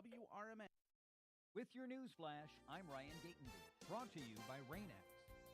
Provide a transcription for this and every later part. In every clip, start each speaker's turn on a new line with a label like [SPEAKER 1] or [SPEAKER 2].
[SPEAKER 1] WRMN.
[SPEAKER 2] With your news flash, I'm Ryan Gatenby. Brought to you by Rain-X.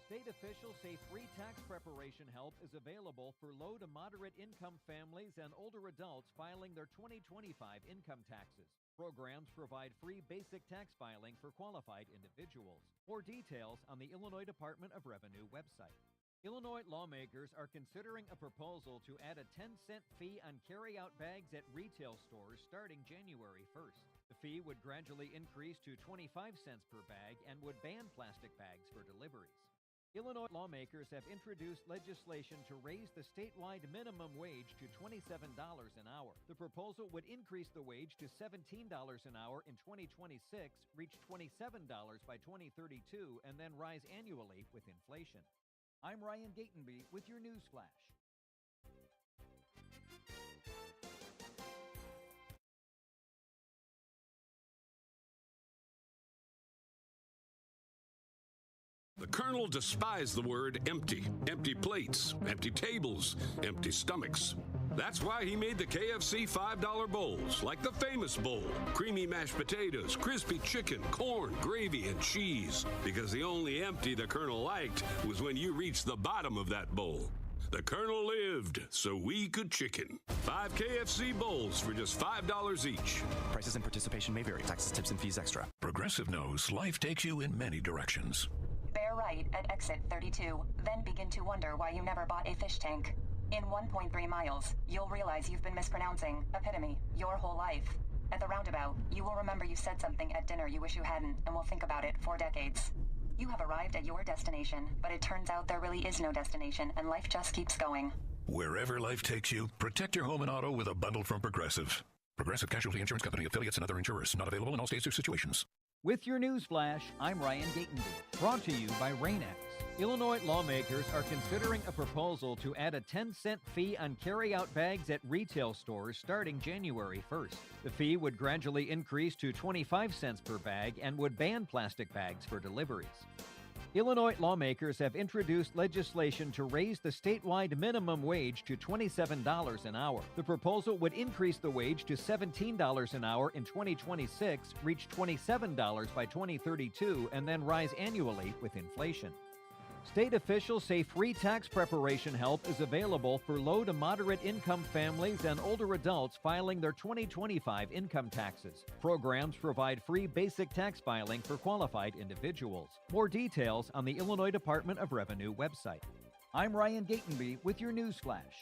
[SPEAKER 2] State officials say free tax preparation help is available for low to moderate income families and older adults filing their 2025 income taxes. Programs provide free basic tax filing for qualified individuals. More details on the Illinois Department of Revenue website. Illinois lawmakers are considering a proposal to add a 10-cent fee on carry-out bags at retail stores starting January 1st. The fee would gradually increase to 25 cents per bag and would ban plastic bags for deliveries. Illinois lawmakers have introduced legislation to raise the statewide minimum wage to $27 an hour. The proposal would increase the wage to $17 an hour in 2026, reach $27 by 2032, and then rise annually with inflation. I'm Ryan Gatenby with your news flash.
[SPEAKER 3] The Colonel despised the word empty. Empty plates, empty tables, empty stomachs. That's why he made the KFC $5 bowls, like the famous bowl. Creamy mashed potatoes, crispy chicken, corn, gravy, and cheese. Because the only empty the Colonel liked was when you reached the bottom of that bowl. The Colonel lived so we could chicken. 5 KFC bowls for just $5 each.
[SPEAKER 4] Prices and participation may vary. Taxes, tips, and fees extra.
[SPEAKER 5] Progressive knows life takes you in many directions.
[SPEAKER 6] Bear right at exit 32, then begin to wonder why you never bought a fish tank. In 1.3 miles, you'll realize you've been mispronouncing epitome your whole life. At the roundabout, you will remember you said something at dinner you wish you hadn't, and will think about it for decades. You have arrived at your destination, but it turns out there really is no destination, and life just keeps going.
[SPEAKER 5] Wherever life takes you, protect your home and auto with a bundle from Progressive. Progressive Casualty Insurance Company, affiliates, and other insurers. Not available in all states or situations.
[SPEAKER 2] With your news flash, I'm Ryan Gatenby. Brought to you by Rain-X. Illinois lawmakers are considering a proposal to add a 10-cent fee on carry-out bags at retail stores starting January 1st. The fee would gradually increase to 25 cents per bag and would ban plastic bags for deliveries. Illinois lawmakers have introduced legislation to raise the statewide minimum wage to $27 an hour. The proposal would increase the wage to $17 an hour in 2026, reach $27 by 2032, and then rise annually with inflation. State officials say free tax preparation help is available for low to moderate income families and older adults filing their 2025 income taxes. Programs provide free basic tax filing for qualified individuals. More details on the Illinois Department of Revenue website. I'm Ryan Gatenby with your news flash.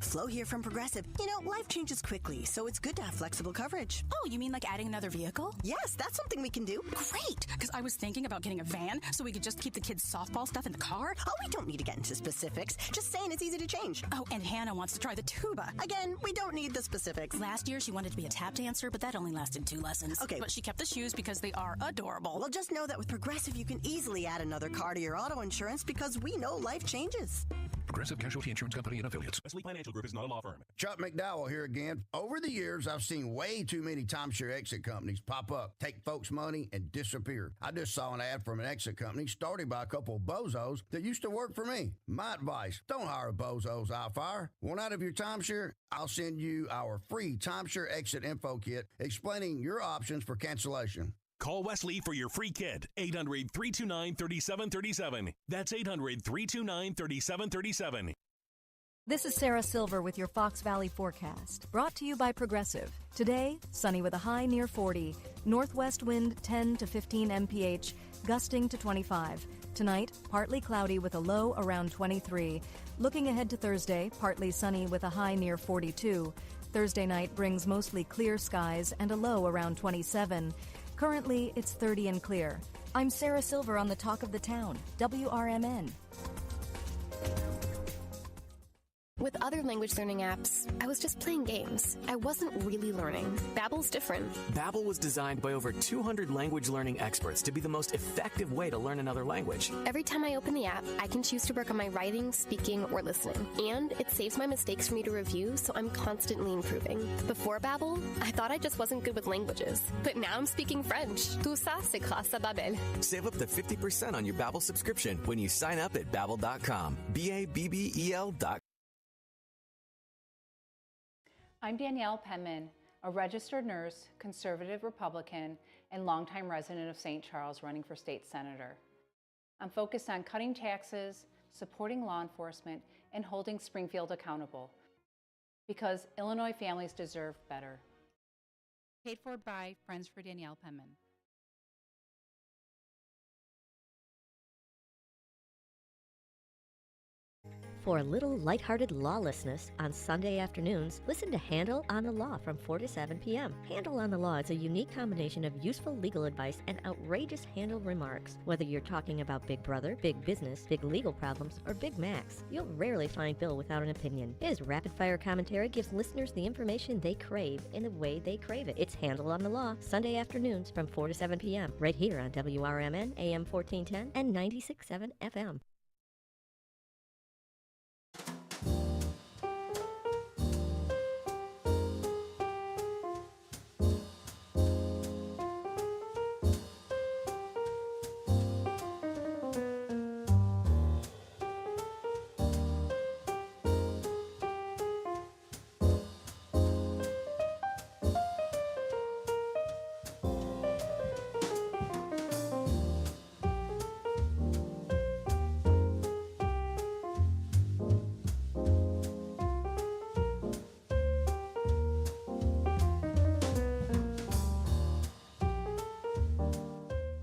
[SPEAKER 7] Flo here from Progressive. You know, life changes quickly, so it's good to have flexible coverage.
[SPEAKER 8] Oh, you mean like adding another vehicle?
[SPEAKER 7] Yes, that's something we can do.
[SPEAKER 8] Great, because I was thinking about getting a van so we could just keep the kids' softball stuff in the car.
[SPEAKER 7] Oh, we don't need to get into specifics. Just saying it's easy to change.
[SPEAKER 8] Oh, and Hannah wants to try the tuba.
[SPEAKER 7] Again, we don't need the specifics.
[SPEAKER 8] Last year, she wanted to be a tap dancer, but that only lasted 2 lessons.
[SPEAKER 7] Okay.
[SPEAKER 8] But she kept the shoes because they are adorable.
[SPEAKER 7] Well, just know that with Progressive, you can easily add another car to your auto insurance because we know life changes.
[SPEAKER 5] Progressive Casualty Insurance Company and affiliates.
[SPEAKER 9] Wesley Financial Group is not a law firm.
[SPEAKER 10] Chuck McDowell here again. Over the years, I've seen way too many timeshare exit companies pop up, take folks' money, and disappear. I just saw an ad from an exit company started by a couple of bozos that used to work for me. My advice, don't hire bozos I'll fire. Want out of your timeshare? I'll send you our free timeshare exit info kit explaining your options for cancellation.
[SPEAKER 9] Call Wesley for your free kit. 800-329-3737. That's 800-329-3737.
[SPEAKER 11] This is Sarah Silver with your Fox Valley forecast, brought to you by Progressive. Today, sunny with a high near 40, northwest wind 10 to 15 mph, gusting to 25. Tonight, partly cloudy with a low around 23. Looking ahead to Thursday, partly sunny with a high near 42. Thursday night brings mostly clear skies and a low around 27. Currently, it's 30 and clear. I'm Sarah Silver on the Talk of the Town, WRMN.
[SPEAKER 1] With other language learning apps, I was just playing games. I wasn't really learning. Babbel's different.
[SPEAKER 4] Babbel was designed by over 200 language learning experts to be the most effective way to learn another language.
[SPEAKER 1] Every time I open the app, I can choose to work on my writing, speaking, or listening. And it saves my mistakes for me to review, so I'm constantly improving. Before Babbel, I thought I just wasn't good with languages. But now I'm speaking French. Tout ça, c'est grâce à Babbel.
[SPEAKER 4] Save up to 50% on your Babbel subscription when you sign up at Babbel.com. Babbel.com.
[SPEAKER 12] I'm Danielle Penman, a registered nurse, conservative Republican, and longtime resident of St. Charles running for state senator. I'm focused on cutting taxes, supporting law enforcement, and holding Springfield accountable. Because Illinois families deserve better.
[SPEAKER 13] Paid for by Friends for Danielle Penman.
[SPEAKER 14] For a little lighthearted lawlessness on Sunday afternoons, listen to Handle on the Law from 4 to 7 p.m. Handle on the Law is a unique combination of useful legal advice and outrageous handle remarks. Whether you're talking about Big Brother, big business, big legal problems, or Big Macs, you'll rarely find Bill without an opinion. His rapid-fire commentary gives listeners the information they crave in the way they crave it. It's Handle on the Law, Sunday afternoons from 4 to 7 p.m. right here on WRMN, AM 1410 and 96.7 FM.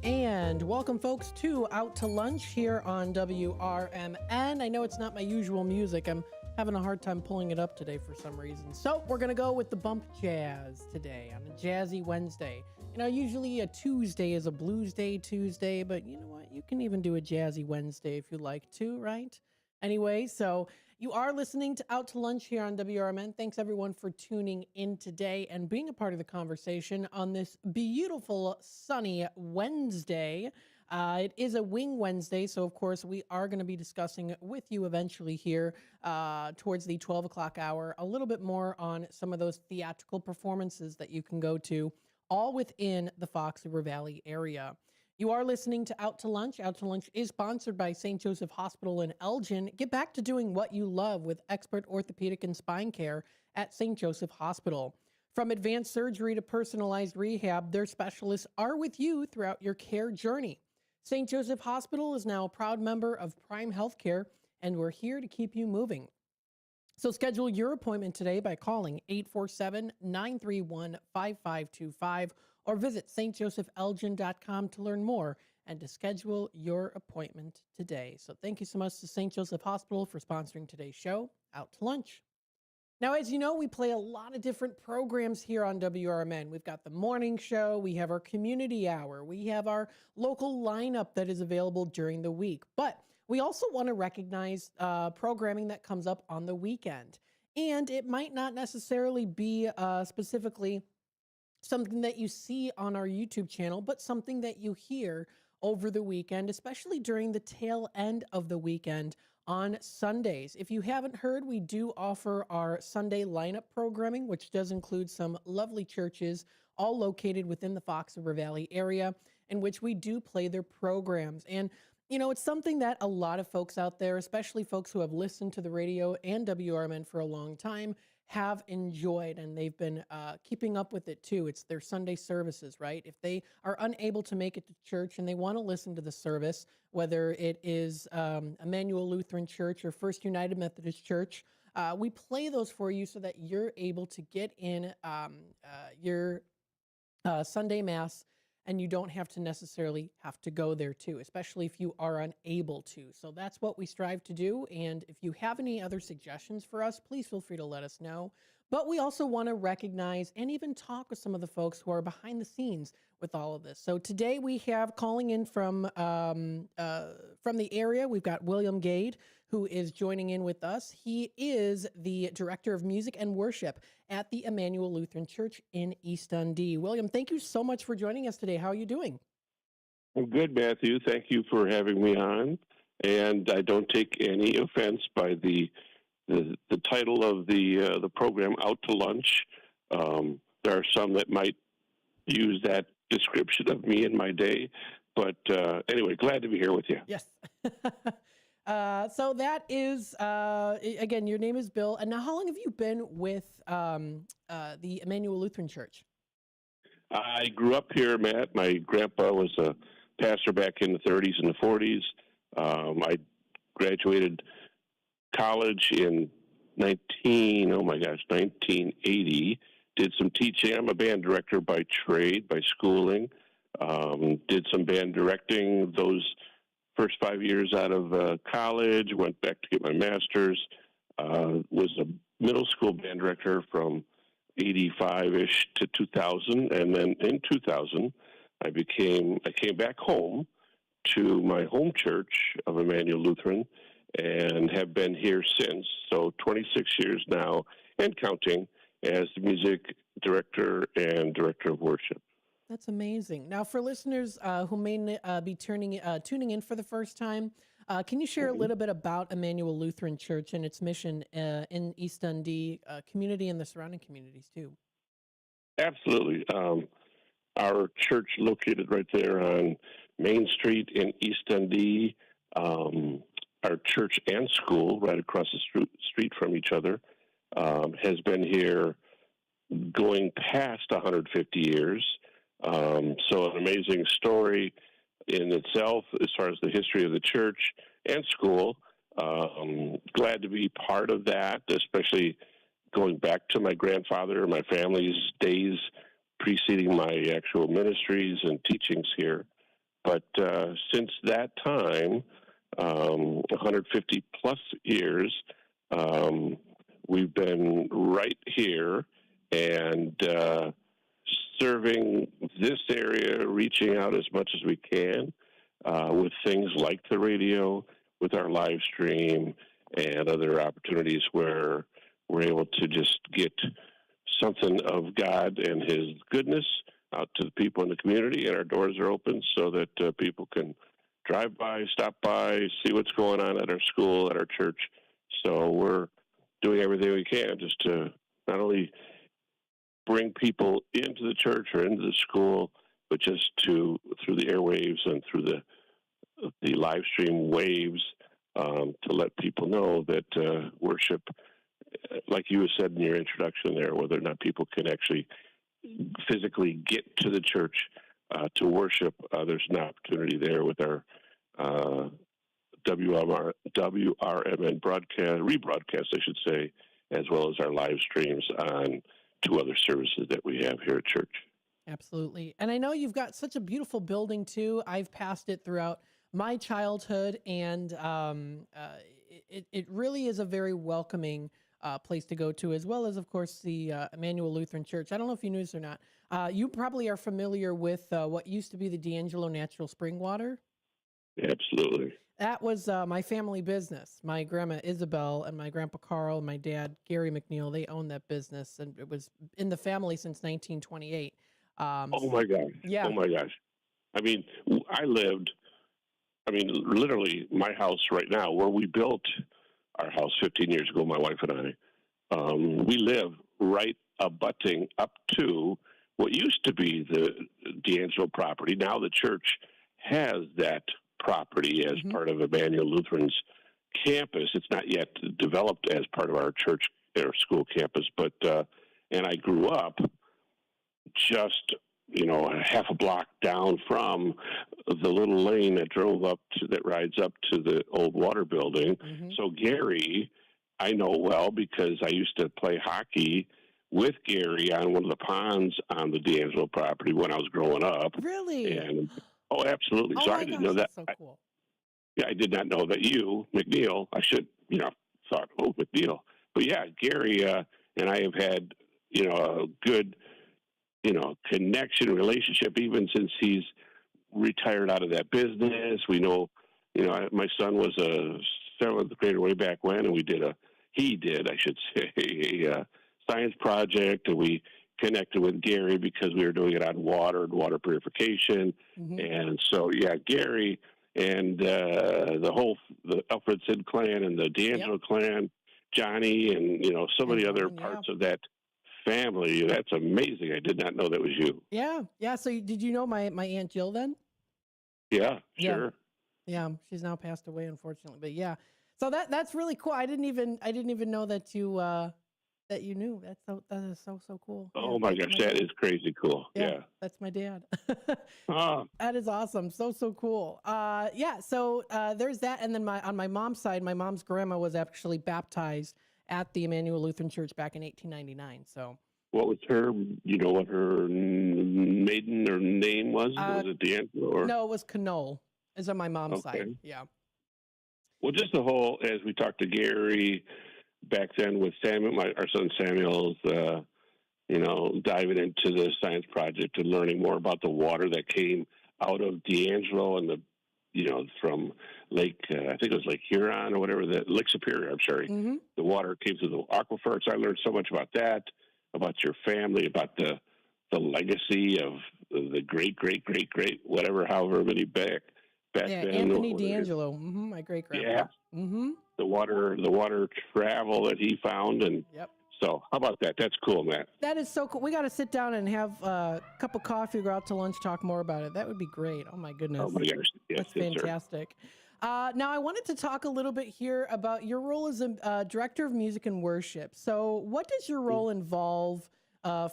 [SPEAKER 15] And welcome, folks, to Out to Lunch here on WRMN. I know it's not my usual music. I'm having a hard time pulling it up today for some reason. So we're going to go with the bump jazz today on a Jazzy Wednesday. You know, usually a Tuesday is a Blues Day Tuesday, but you know what? You can even do a Jazzy Wednesday if you like to, right? Anyway, so you are listening to Out to Lunch here on WRMN. Thanks, everyone, for tuning in today and being a part of the conversation on this beautiful, sunny Wednesday. It is a Wing Wednesday, so, of course, we are going to be discussing with you eventually here towards the 12 o'clock hour a little bit more on some of those theatrical performances that you can go to, all within the Fox River Valley area. You are listening to Out to Lunch. Out to Lunch is sponsored by St. Joseph Hospital in Elgin. Get back to doing what you love with expert orthopedic and spine care at St. Joseph Hospital. From advanced surgery to personalized rehab, their specialists are with you throughout your care journey. St. Joseph Hospital is now a proud member of Prime Healthcare, and we're here to keep you moving. So schedule your appointment today by calling 847-931-5525 or visit stjosephelgin.com to learn more and to schedule your appointment today. So thank you so much to St. Joseph Hospital for sponsoring today's show, Out to Lunch. Now, as you know, we play a lot of different programs here on WRMN. We've got the morning show, we have our community hour, we have our local lineup that is available during the week. But we also want to recognize programming that comes up on the weekend. And it might not necessarily be specifically something that you see on our YouTube channel, but something that you hear over the weekend, especially during the tail end of the weekend on Sundays. If you haven't heard, we do offer our Sunday lineup programming, which does include some lovely churches, all located within the Fox River Valley area, in which we do play their programs. And you know, it's something that a lot of folks out there, especially folks who have listened to the radio and WRMN for a long time, have enjoyed, and they've been keeping up with it too. It's their Sunday services, right? If they are unable to make it to church and they want to listen to the service, whether it is Emmanuel Lutheran Church or First United Methodist Church, we play those for you so that you're able to get in your Sunday Mass, and you don't have to necessarily have to go there too, especially if you are unable to. So that's what we strive to do. And if you have any other suggestions for us, please feel free to let us know. But we also want to recognize and even talk with some of the folks who are behind the scenes with all of this. So today we have calling in from the area, we've got William Gade, who is joining in with us. He is the Director of Music and Worship at the Emmanuel Lutheran Church in East Dundee. William, thank you so much for joining us today. How are you doing?
[SPEAKER 16] I'm good, Matthew. Thank you for having me on. And I don't take any offense by the title of the program, Out to Lunch. There are some that might use that description of me in my day. But anyway, glad to be here with you.
[SPEAKER 15] Yes. So that is, again, your name is Bill. And now how long have you been with the Emmanuel Lutheran Church?
[SPEAKER 16] I grew up here, Matt. My grandpa was a pastor back in the 30s and the 40s. I graduated college in 1980. Did some teaching. I'm a band director by trade, by schooling. Did some band directing those first 5 years out of college. Went back to get my master's. Was a middle school band director from 85-ish to 2000. And then in 2000, I came back home to my home church of Emmanuel Lutheran and have been here since. So 26 years now and counting as the music director and director of worship.
[SPEAKER 15] That's amazing. Now, for listeners who may be tuning in for the first time, can you share a little bit about Emmanuel Lutheran Church and its mission in East Dundee community and the surrounding communities too?
[SPEAKER 16] Absolutely. Our church located right there on Main Street in East Dundee. Our church and school right across the street from each other has been here going past 150 years. So an amazing story in itself as far as the history of the church and school. Glad to be part of that, especially going back to my grandfather, my family's days preceding my actual ministries and teachings here. But since that time, 150 plus years, we've been right here and serving this area, reaching out as much as we can with things like the radio, with our live stream, and other opportunities where we're able to just get something of God and His goodness out to the people in the community, and our doors are open so that people can drive by, stop by, see what's going on at our school, at our church. So we're doing everything we can just to not only bring people into the church or into the school, but just through the airwaves and through the live stream waves to let people know that worship, like you said in your introduction there, whether or not people can actually physically get to the church to worship, there's an opportunity there with our WRMN rebroadcast, I should say, as well as our live streams on 2 other services that we have here at church.
[SPEAKER 15] Absolutely. And I know you've got such a beautiful building too. I've passed it throughout my childhood, and it really is a very welcoming place to go to, as well as, of course, the Emmanuel Lutheran Church. I don't know if you knew this or not. You probably are familiar with what used to be the D'Angelo Natural Spring Water.
[SPEAKER 16] Absolutely.
[SPEAKER 15] That was my family business. My grandma Isabel and my grandpa Carl and my dad Gary McNeil, they owned that business, and it was in the family since 1928.
[SPEAKER 16] Oh my gosh.
[SPEAKER 15] Yeah.
[SPEAKER 16] Oh my gosh. I mean, literally my house right now, where we built our house 15 years ago, my wife and I, we live right abutting up to what used to be the D'Angelo property. Now the church has that property as part of Emmanuel Lutheran's campus. It's not yet developed as part of our church or school campus, but and I grew up just a half a block down from the little lane that rides up to the old water building. So Gary, I know well because I used to play hockey with Gary on one of the ponds on the D'Angelo property when I was growing up.
[SPEAKER 15] Really?
[SPEAKER 16] And absolutely. So I didn't know that.
[SPEAKER 15] So cool.
[SPEAKER 16] I did not know that you, McNeil, I should, thought, McNeil. But yeah, Gary and I have had, a good, connection, relationship, even since he's retired out of that business. We know, my son was a 7th grader way back when, and he did, I should say, a science project, and we connected with Gary because we were doing it on water and water purification. Mm-hmm. And so, Gary and the Alfred Sid clan and the D'Angelo clan, Johnny, and, so many other parts of that family. That's amazing. I did not know that was you.
[SPEAKER 15] Yeah. Yeah. So did you know my Aunt Jill then?
[SPEAKER 16] Yeah, sure.
[SPEAKER 15] Yeah. She's now passed away, unfortunately, but yeah. So that's really cool. I didn't even know that you knew. That is so cool.
[SPEAKER 16] Oh my gosh, that is crazy cool. Yeah.
[SPEAKER 15] That's my dad. That is awesome. So cool. So there's that, and then on my mom's side, my mom's grandma was actually baptized at the Emmanuel Lutheran Church back in 1899. So
[SPEAKER 16] what was her? You know what her maiden or name was? Was it D'Angelo? Or?
[SPEAKER 15] No, it was Canole. Is on my mom's side. Yeah.
[SPEAKER 16] Well, just the whole, as we talked to Gary back then with Samuel, our son Samuel's, diving into the science project and learning more about the water that came out of D'Angelo and from Lake, I think it was Lake Huron or whatever, Lake Superior, I'm sorry. Mm-hmm. The water came through the aquifer. So I learned so much about that, about your family, about the legacy of the great, whatever, however many back then.
[SPEAKER 15] Anthony D'Angelo, my great grandpa.
[SPEAKER 16] Yeah.
[SPEAKER 15] Mm-hmm.
[SPEAKER 16] The water travel that he found, and so how about that? That's cool, Matt.
[SPEAKER 15] That is so cool. We got to sit down and have a cup of coffee, go out to lunch, talk more about it. That would be great. Oh my goodness.
[SPEAKER 16] Oh my gosh, yes,
[SPEAKER 15] that's fantastic. Now I wanted to talk a little bit here about your role as a director of music and worship. So what does your role involve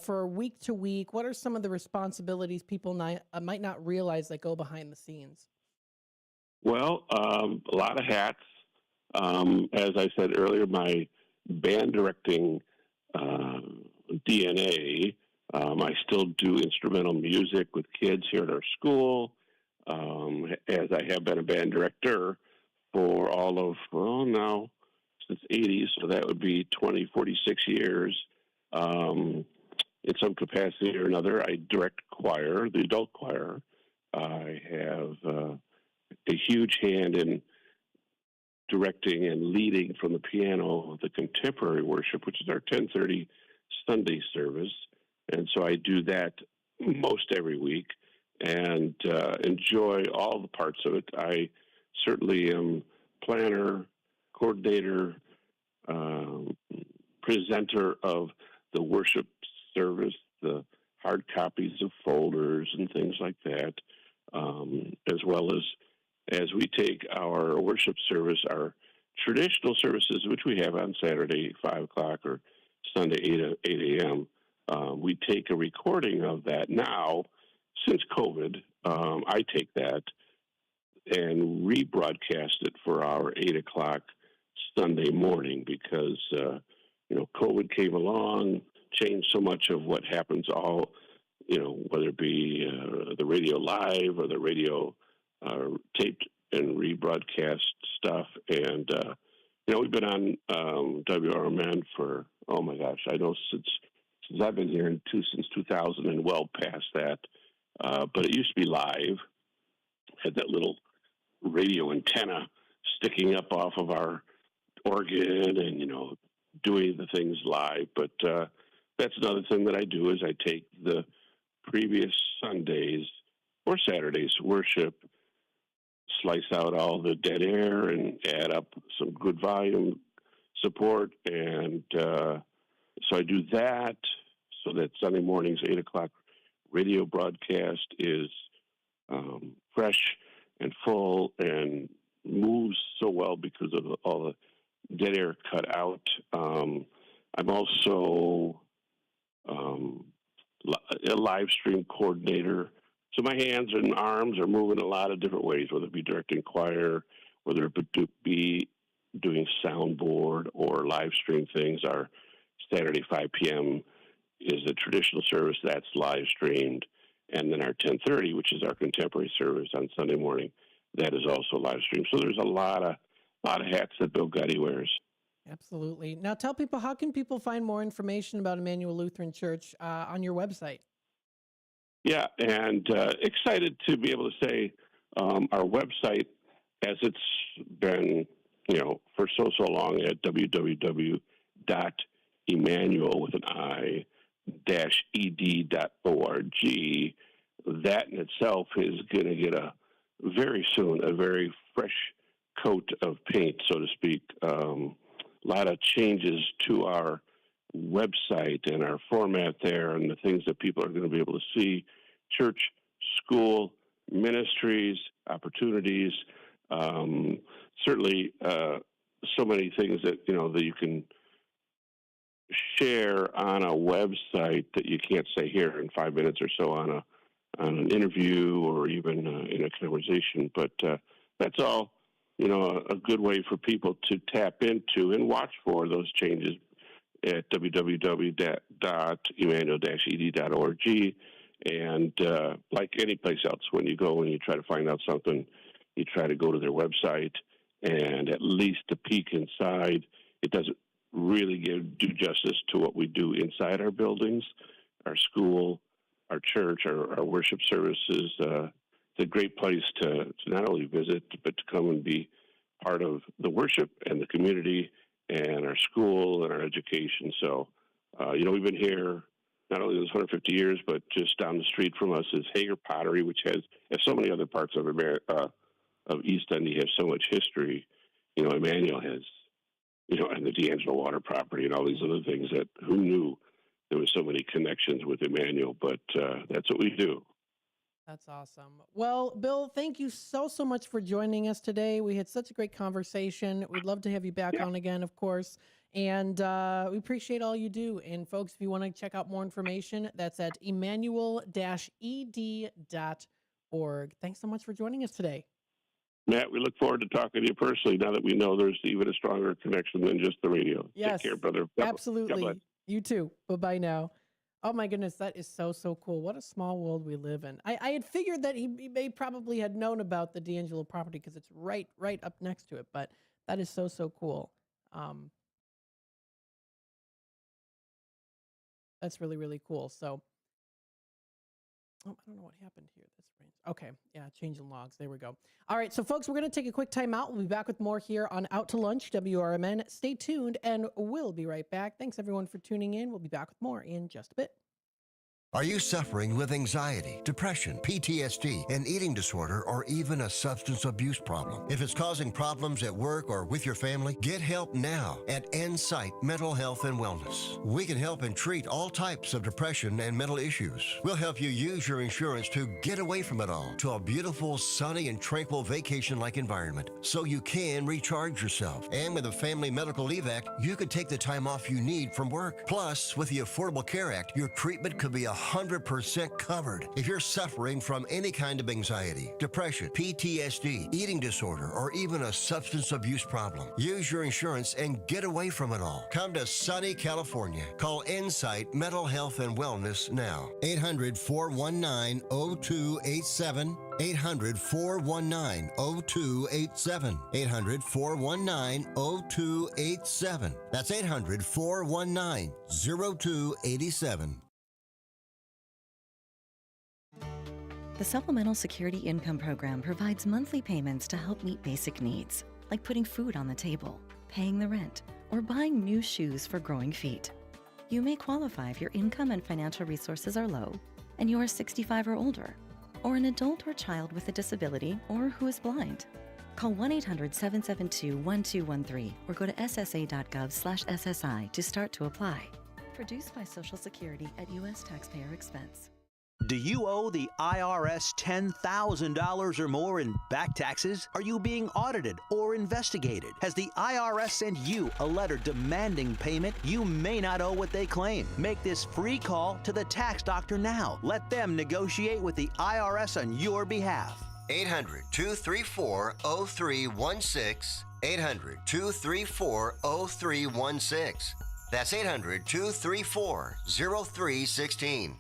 [SPEAKER 15] for week to week? What are some of the responsibilities people might not realize that go behind the scenes?
[SPEAKER 16] Well, a lot of hats. As I said earlier, my band directing DNA, I still do instrumental music with kids here at our school, as I have been a band director for all of, now since 80s, so that would be 46 years. In some capacity or another, I direct choir, the adult choir. I have a huge hand in directing and leading from the piano the contemporary worship, which is our 10:30 Sunday service. And so I do that most every week and enjoy all the parts of it. I certainly am planner, coordinator, presenter of the worship service, the hard copies of folders and things like that, as well as we take our worship service, our traditional services, which we have on Saturday, 5 o'clock, or Sunday, 8 a.m., we take a recording of that now. Since COVID, I take that and rebroadcast it for our 8 o'clock Sunday morning because, COVID came along, changed so much of what happens whether it be the radio live or the radio taped and rebroadcast stuff. And, we've been on WRMN for, oh my gosh, I know since I've been here since 2000 and well past that. But it used to be live, had that little radio antenna sticking up off of our organ and, doing the things live. But that's another thing that I do is I take the previous Sundays or Saturdays worship, slice out all the dead air and add up some good volume support. And so I do that so that Sunday morning's 8 o'clock radio broadcast is fresh and full and moves so well because of all the dead air cut out. I'm also a live stream coordinator. So my hands and arms are moving a lot of different ways, whether it be directing choir, whether it be doing soundboard or live stream things. Our Saturday 5 p.m. is a traditional service that's live streamed. And then our 10:30, which is our contemporary service on Sunday morning, that is also live streamed. So there's a lot of hats that Bill Gutty wears.
[SPEAKER 15] Absolutely. Now tell people, how can people find more information about Emmanuel Lutheran Church on your website?
[SPEAKER 16] Yeah, and excited to be able to say our website, as it's been for so long at www.emmanuel with an I -ed.org. That in itself is going to get very soon a very fresh coat of paint, so to speak. A lot of changes to our website and our format there, and the things that people are going to be able to see: church, school, ministries, opportunities. Certainly, so many things that that you can share on a website that you can't say here in 5 minutes or so on an interview or even in a conversation. But that's all, a good way for people to tap into and watch for those changes at www.emmanuel-ed.org. And like any place else, when you go and you try to find out something, you try to go to their website and at least to peek inside. It doesn't really do justice to what we do inside our buildings, our school, our church, our worship services. It's a great place to not only visit, but to come and be part of the worship and the community and our school and our education. So, we've been here not only those 150 years, but just down the street from us is Hager Pottery, which has, as so many other parts of East Indy have so much history. Emmanuel has, and the D'Angelo Water property and all these other things that who knew there was so many connections with Emmanuel, but that's what we do.
[SPEAKER 15] That's awesome. Well, Bill, thank you so much for joining us today. We had such a great conversation. We'd love to have you back on again, of course. And we appreciate all you do. And folks, if you want to check out more information, that's at emmanuel-ed.org. Thanks so much for joining us today.
[SPEAKER 16] Matt, we look forward to talking to you personally now that we know there's even a stronger connection than just the radio.
[SPEAKER 15] Yes,
[SPEAKER 16] take care, brother.
[SPEAKER 15] Absolutely. You too. Bye-bye now. Oh my goodness, that is so cool. What a small world we live in. I had figured that he may probably had known about the D'Angelo property because it's right up next to it, but that is so cool. That's really, really cool. So, I don't know what happened here. This range. Okay, yeah, changing logs. There we go. All right, so folks, we're going to take a quick time out. We'll be back with more here on Out to Lunch, WRMN. Stay tuned, and we'll be right back. Thanks, everyone, for tuning in. We'll be back with more in just a bit.
[SPEAKER 17] Are you suffering with anxiety, depression, PTSD, an eating disorder, or even a substance abuse problem? If it's causing problems at work or with your family, get help now at Insight Mental Health and Wellness. We can help and treat all types of depression and mental issues. We'll help you use your insurance to get away from it all to a beautiful, sunny, and tranquil vacation-like environment so you can recharge yourself. And with the Family Medical Leave Act, you could take the time off you need from work. Plus, with the Affordable Care Act, your treatment could be 100% covered. If you're suffering from any kind of anxiety, depression, PTSD, eating disorder, or even a substance abuse problem, use your insurance and get away from it all. Come to sunny California. Call Insight Mental Health and Wellness now. 800-419-0287. 800-419-0287. 800-419-0287. That's 800-419-0287.
[SPEAKER 18] The Supplemental Security Income Program provides monthly payments to help meet basic needs, like putting food on the table, paying the rent, or buying new shoes for growing feet. You may qualify if your income and financial resources are low, and you are 65 or older, or an adult or child with a disability, or who is blind. Call 1-800-772-1213 or go to ssa.gov/SSI to start to apply. Produced by Social Security at U.S. taxpayer expense.
[SPEAKER 19] Do you owe the IRS $10,000 or more in back taxes? Are you being audited or investigated? Has the IRS sent you a letter demanding payment? You may not owe what they claim. Make this free call to the tax doctor now. Let them negotiate with the IRS on your behalf.
[SPEAKER 17] 800-234-0316. 800-234-0316. That's 800-234-0316.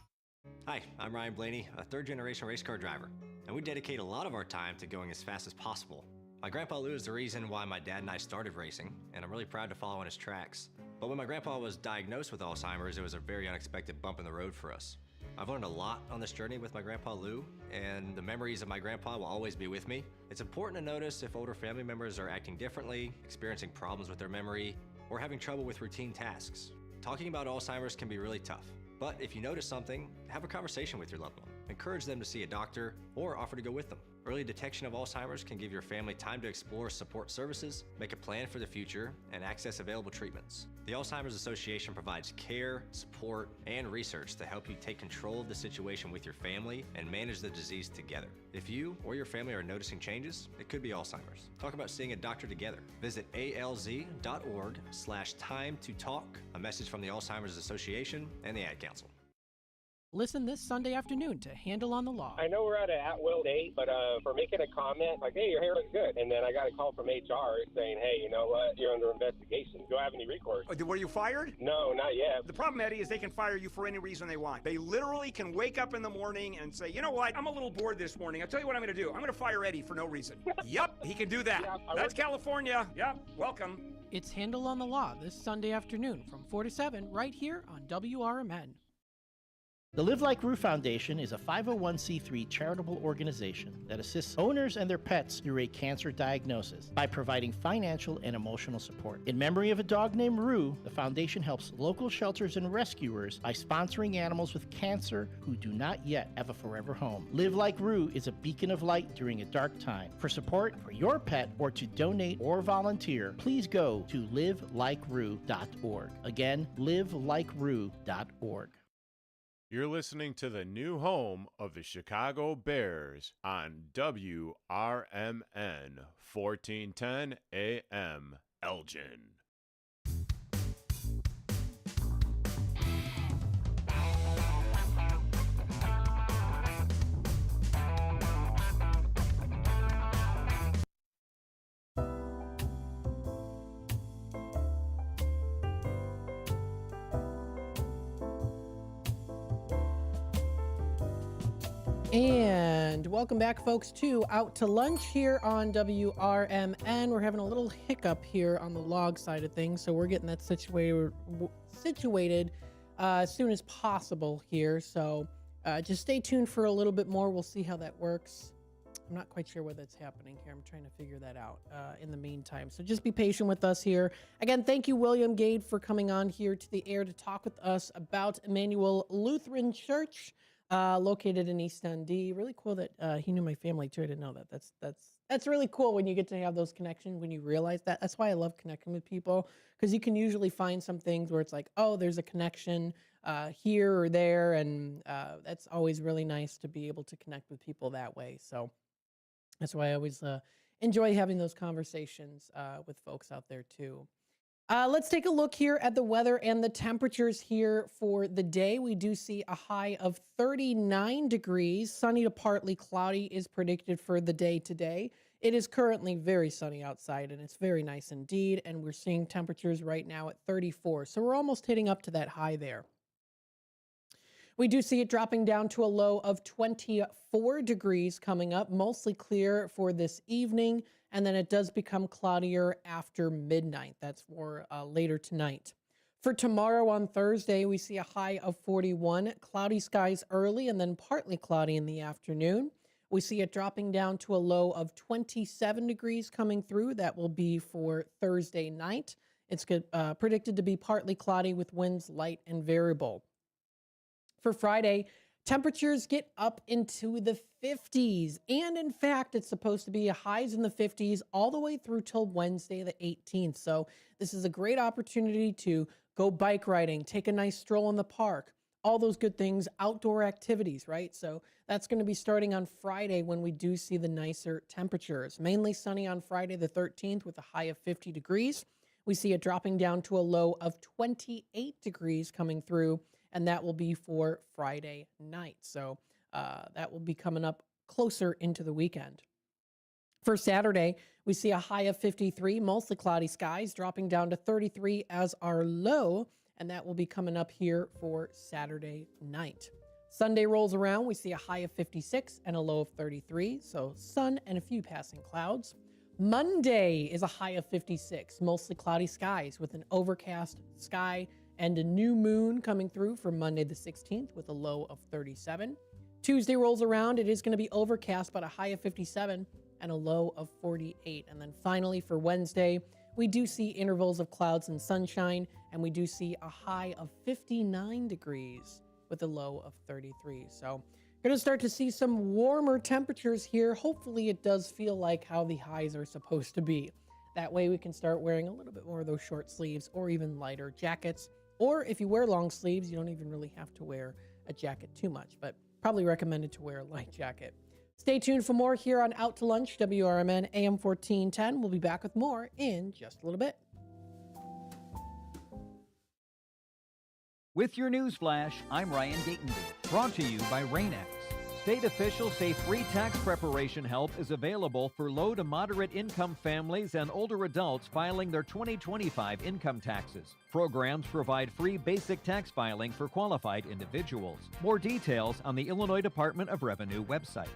[SPEAKER 20] Hi, I'm Ryan Blaney, a third-generation race car driver, and we dedicate a lot of our time to going as fast as possible. My grandpa Lou is the reason why my dad and I started racing, and I'm really proud to follow in his tracks. But when my grandpa was diagnosed with Alzheimer's, it was a very unexpected bump in the road for us. I've learned a lot on this journey with my Grandpa Lou, and the memories of my grandpa will always be with me. It's important to notice if older family members are acting differently, experiencing problems with their memory, or having trouble with routine tasks. Talking about Alzheimer's can be really tough, but if you notice something, have a conversation with your loved one. Encourage them to see a doctor or offer to go with them. Early detection of Alzheimer's can give your family time to explore support services, make a plan for the future, and access available treatments. The Alzheimer's Association provides care, support, and research to help you take control of the situation with your family and manage the disease together. If you or your family are noticing changes, it could be Alzheimer's. Talk about seeing a doctor together. Visit alz.org/time-to-talk. A message from the Alzheimer's Association and the Ad Council.
[SPEAKER 15] Listen this Sunday afternoon to Handle on the Law.
[SPEAKER 21] I know we're at an at-will date, but for making a comment, like, hey, your hair looks good. And then I got a call from HR saying, hey, you know what? You're under investigation. Do I have any recourse?
[SPEAKER 22] Were you fired?
[SPEAKER 21] No, not yet.
[SPEAKER 22] The problem, Eddie, is they can fire you for any reason they want. They literally can wake up in the morning and say, you know what? I'm a little bored this morning. I'll tell you what I'm going to do. I'm going to fire Eddie for no reason. Yep, he can do that. Yeah, that's California. Yep, welcome.
[SPEAKER 15] It's Handle on the Law this Sunday afternoon from 4 to 7 right here on WRMN.
[SPEAKER 23] The Live Like Rue Foundation is a 501c3 charitable organization that assists owners and their pets through a cancer diagnosis by providing financial and emotional support. In memory of a dog named Rue, the foundation helps local shelters and rescuers by sponsoring animals with cancer who do not yet have a forever home. Live Like Rue is a beacon of light during a dark time. For support for your pet or to donate or volunteer, please go to livelikeRue.org. Again, livelikeRue.org.
[SPEAKER 24] You're listening to the new home of the Chicago Bears on WRMN 1410 AM Elgin.
[SPEAKER 15] And welcome back, folks, to Out to Lunch here on WRMN. We're having a little hiccup here on the log side of things, so we're getting that situated as soon as possible here. So just stay tuned for a little bit more. We'll see how that works. I'm not quite sure what that's happening here. I'm trying to figure that out in the meantime. So just be patient with us here. Again, thank you, William Gade, for coming on here to the air to talk with us about Emmanuel Lutheran Church. Located in East Dundee. Really cool that he knew my family too. I didn't know that. That's really cool when you get to have those connections, when you realize that. That's why I love connecting with people, because you can usually find some things where it's like, oh, there's a connection here or there, and that's always really nice to be able to connect with people that way. So that's why I always enjoy having those conversations with folks out there too. Let's take a look here at the weather and the temperatures here for the day. We do see a high of 39 degrees. Sunny to partly cloudy is predicted for the day today. It is currently very sunny outside, and it's very nice indeed. And we're seeing temperatures right now at 34. So we're almost hitting up to that high there. We do see it dropping down to a low of 24 degrees coming up, mostly clear for this evening. And then it does become cloudier after midnight. That's for later tonight. For tomorrow on Thursday, we see a high of 41, cloudy skies early and then partly cloudy in the afternoon. We see it dropping down to a low of 27 degrees coming through. That will be for Thursday night. It's predicted to be partly cloudy with winds light and variable. For Friday, temperatures get up into the 50s. And in fact, it's supposed to be highs in the 50s all the way through till Wednesday, the 18th. So this is a great opportunity to go bike riding, take a nice stroll in the park, all those good things, outdoor activities, right? So that's going to be starting on Friday when we do see the nicer temperatures. Mainly sunny on Friday, the 13th, with a high of 50 degrees. We see it dropping down to a low of 28 degrees coming through, and that will be for Friday night. So that will be coming up closer into the weekend. For Saturday, we see a high of 53, mostly cloudy skies, dropping down to 33 as our low, and that will be coming up here for Saturday night. Sunday rolls around, we see a high of 56 and a low of 33, so sun and a few passing clouds. Monday is a high of 56, mostly cloudy skies with an overcast sky and a new moon coming through for Monday the 16th with a low of 37. Tuesday rolls around. It is going to be overcast, but a high of 57 and a low of 48. And then finally for Wednesday, we do see intervals of clouds and sunshine, and we do see a high of 59 degrees with a low of 33. So going to start to see some warmer temperatures here. Hopefully it does feel like how the highs are supposed to be. That way we can start wearing a little bit more of those short sleeves or even lighter jackets. Or if you wear long sleeves, you don't even really have to wear a jacket too much, but probably recommended to wear a light jacket. Stay tuned for more here on Out to Lunch, WRMN AM 1410. We'll be back with more in just a little bit.
[SPEAKER 2] With your news flash, I'm Ryan Gatenby. Brought to you by RainX. State officials say free tax preparation help is available for low to moderate income families and older adults filing their 2025 income taxes. Programs provide free basic tax filing for qualified individuals. More details on the Illinois Department of Revenue website.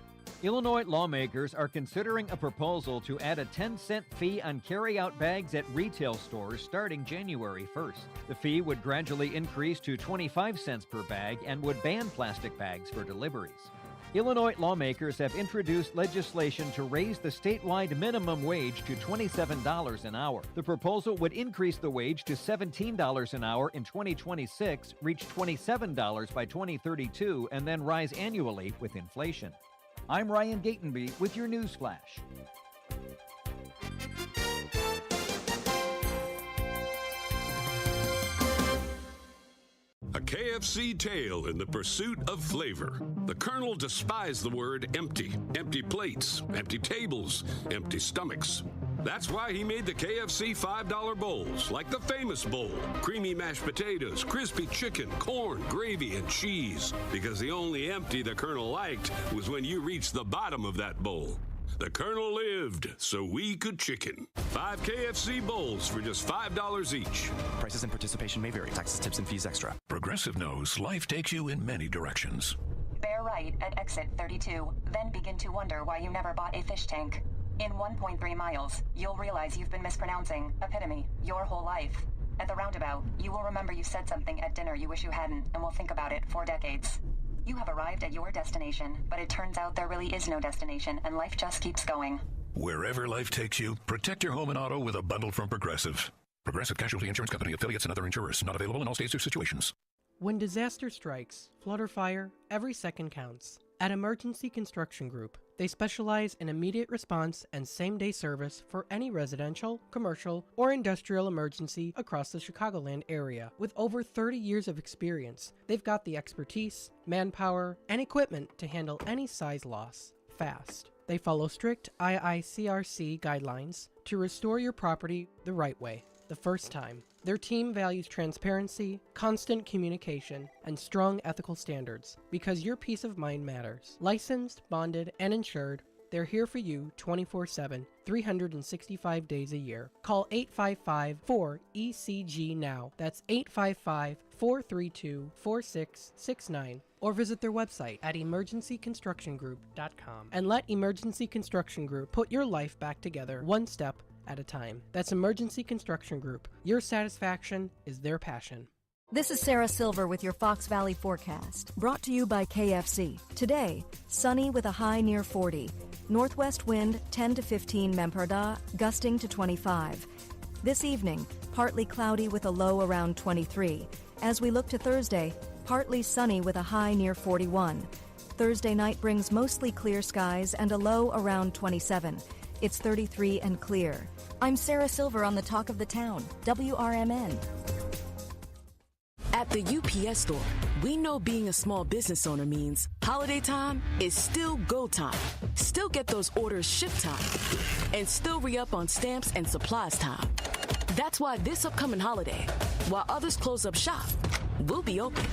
[SPEAKER 2] Illinois lawmakers are considering a proposal to add a 10-cent fee on carry-out bags at retail stores starting January 1st. The fee would gradually increase to 25 cents per bag and would ban plastic bags for deliveries. Illinois lawmakers have introduced legislation to raise the statewide minimum wage to $27 an hour. The proposal would increase the wage to $17 an hour in 2026, reach $27 by 2032, and then rise annually with inflation. I'm Ryan Gatenby with your news flash.
[SPEAKER 3] A KFC tale in the pursuit of flavor. The Colonel despised the word empty. Empty plates, empty tables, empty stomachs. That's why he made the KFC $5 bowls, like the famous bowl. Creamy mashed potatoes, crispy chicken, corn, gravy, and cheese. Because the only empty the Colonel liked was when you reached the bottom of that bowl. The Colonel lived so we could chicken. 5 KFC bowls for just $5 each.
[SPEAKER 6] Prices and participation may vary. Taxes, tips, and fees extra.
[SPEAKER 5] Progressive knows life takes you in many directions.
[SPEAKER 8] Bear right at exit 32. Then begin to wonder why you never bought a fish tank. In 1.3 miles, you'll realize you've been mispronouncing epitome your whole life. At the roundabout, you will remember you said something at dinner you wish you hadn't, and will think about it for decades. You have arrived at your destination, but it turns out there really is no destination, and life just keeps going.
[SPEAKER 5] Wherever life takes you, protect your home and auto with a bundle from Progressive. Progressive Casualty Insurance Company, affiliates, and other insurers. Not available in all states or situations.
[SPEAKER 15] When disaster strikes, flood or fire, every second counts. At Emergency Construction Group, they specialize in immediate response and same-day service for any residential, commercial, or industrial emergency across the Chicagoland area. With over 30 years of experience, they've got the expertise, manpower, and equipment to handle any size loss fast. They follow strict IICRC guidelines to restore your property the right way, the first time. Their team values transparency, constant communication, and strong ethical standards because your peace of mind matters. Licensed, bonded, and insured, they're here for you 24/7, 365 days a year. Call 855-4ECG now. That's 855-432-4669. Or visit their website at emergencyconstructiongroup.com. And let Emergency Construction Group put your life back together one step at a time. That's Emergency Construction Group. Your satisfaction is their passion.
[SPEAKER 11] This is Sarah Silver with your Fox Valley forecast, brought to you by KFC. Today, sunny with a high near 40. Northwest wind 10 to 15 Memperda, gusting to 25. This evening, partly cloudy with a low around 23. As we look to Thursday, partly sunny with a high near 41. Thursday night brings mostly clear skies and a low around 27. It's 33 and clear. I'm Sarah Silver on the Talk of the Town, WRMN.
[SPEAKER 25] At the UPS store, we know being a small business owner means holiday time is still go time. Still get those orders shipped time. And still re-up on stamps and supplies time. That's why this upcoming holiday, while others close up shop, we'll be open.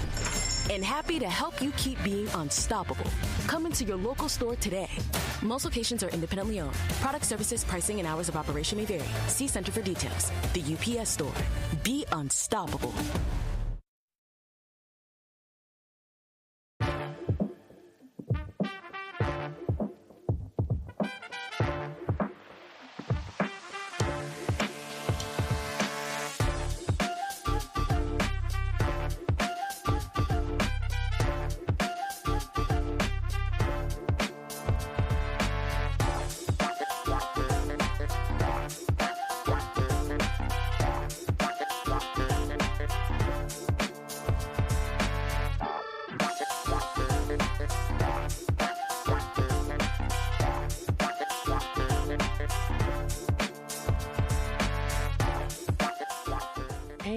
[SPEAKER 25] And happy to help you keep being unstoppable. Come into your local store today. Most locations are independently owned. Product services, pricing, and hours of operation may vary. See Center for details. The UPS store. Be unstoppable.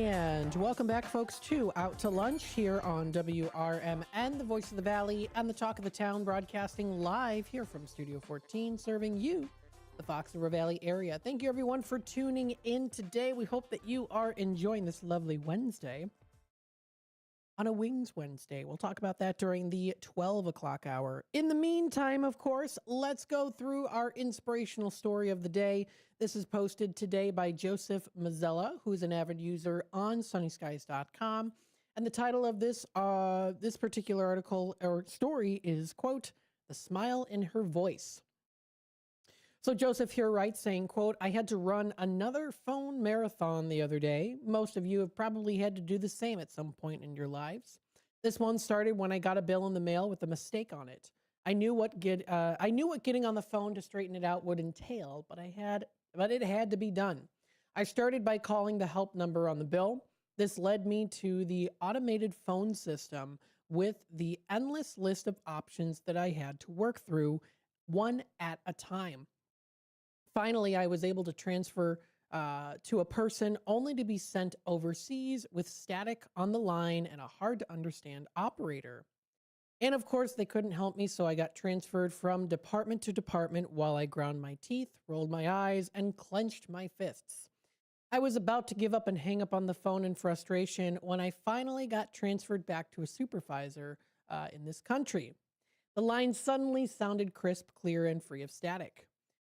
[SPEAKER 15] And welcome back, folks, to Out to Lunch here on WRMN, the voice of the Valley, and the talk of the town, broadcasting live here from Studio 14, serving you, the Fox River Valley area. Thank you, everyone, for tuning in today. We hope that you are enjoying this lovely Wednesday. On a Wings Wednesday. We'll talk about that during the 12 o'clock hour. In the meantime, of course, let's go through our inspirational story of the day. This is posted today by Joseph Mazzella, who is an avid user on sunnyskies.com. And the title of this particular article or story is, quote, "The Smile in Her Voice." So Joseph here writes saying, quote, "I had to run another phone marathon the other day. Most of you have probably had to do the same at some point in your lives. This one started when I got a bill in the mail with a mistake on it. I knew what getting on the phone to straighten it out would entail, but it had to be done. I started by calling the help number on the bill. This led me to the automated phone system with the endless list of options that I had to work through, one at a time. Finally, I was able to transfer to a person only to be sent overseas with static on the line and a hard-to-understand operator. And of course, they couldn't help me, so I got transferred from department to department while I ground my teeth, rolled my eyes, and clenched my fists. I was about to give up and hang up on the phone in frustration when I finally got transferred back to a supervisor in this country. The line suddenly sounded crisp, clear, and free of static.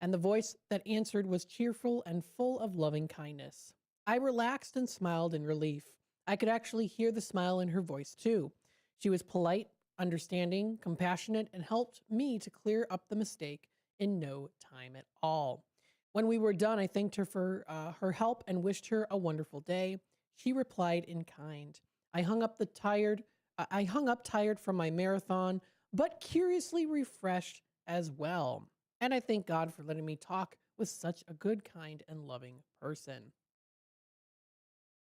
[SPEAKER 15] And the voice that answered was cheerful and full of loving kindness. I relaxed and smiled in relief. I could actually hear the smile in her voice, too. She was polite, understanding, compassionate, and helped me to clear up the mistake in no time at all. When we were done, I thanked her for her help and wished her a wonderful day. She replied in kind. I hung up tired from my marathon, but curiously refreshed as well. And I thank God for letting me talk with such a good, kind, and loving person.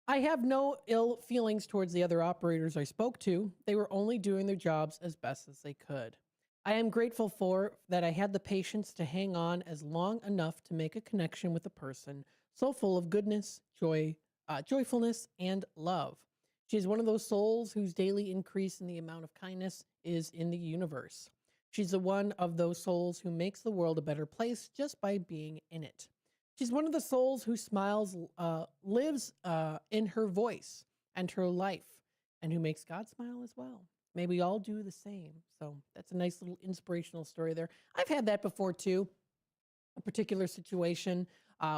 [SPEAKER 15] I have no ill feelings towards the other operators I spoke to. They were only doing their jobs as best as they could. I am grateful for that I had the patience to hang on as long enough to make a connection with a person so full of goodness, joyfulness, and love. She is one of those souls whose daily increase in the amount of kindness is in the universe. She's the one of those souls who makes the world a better place just by being in it. She's one of the souls who lives in her voice and her life, and who makes God smile as well. May we all do the same. So that's a nice little inspirational story there. I've had that before too. A particular situation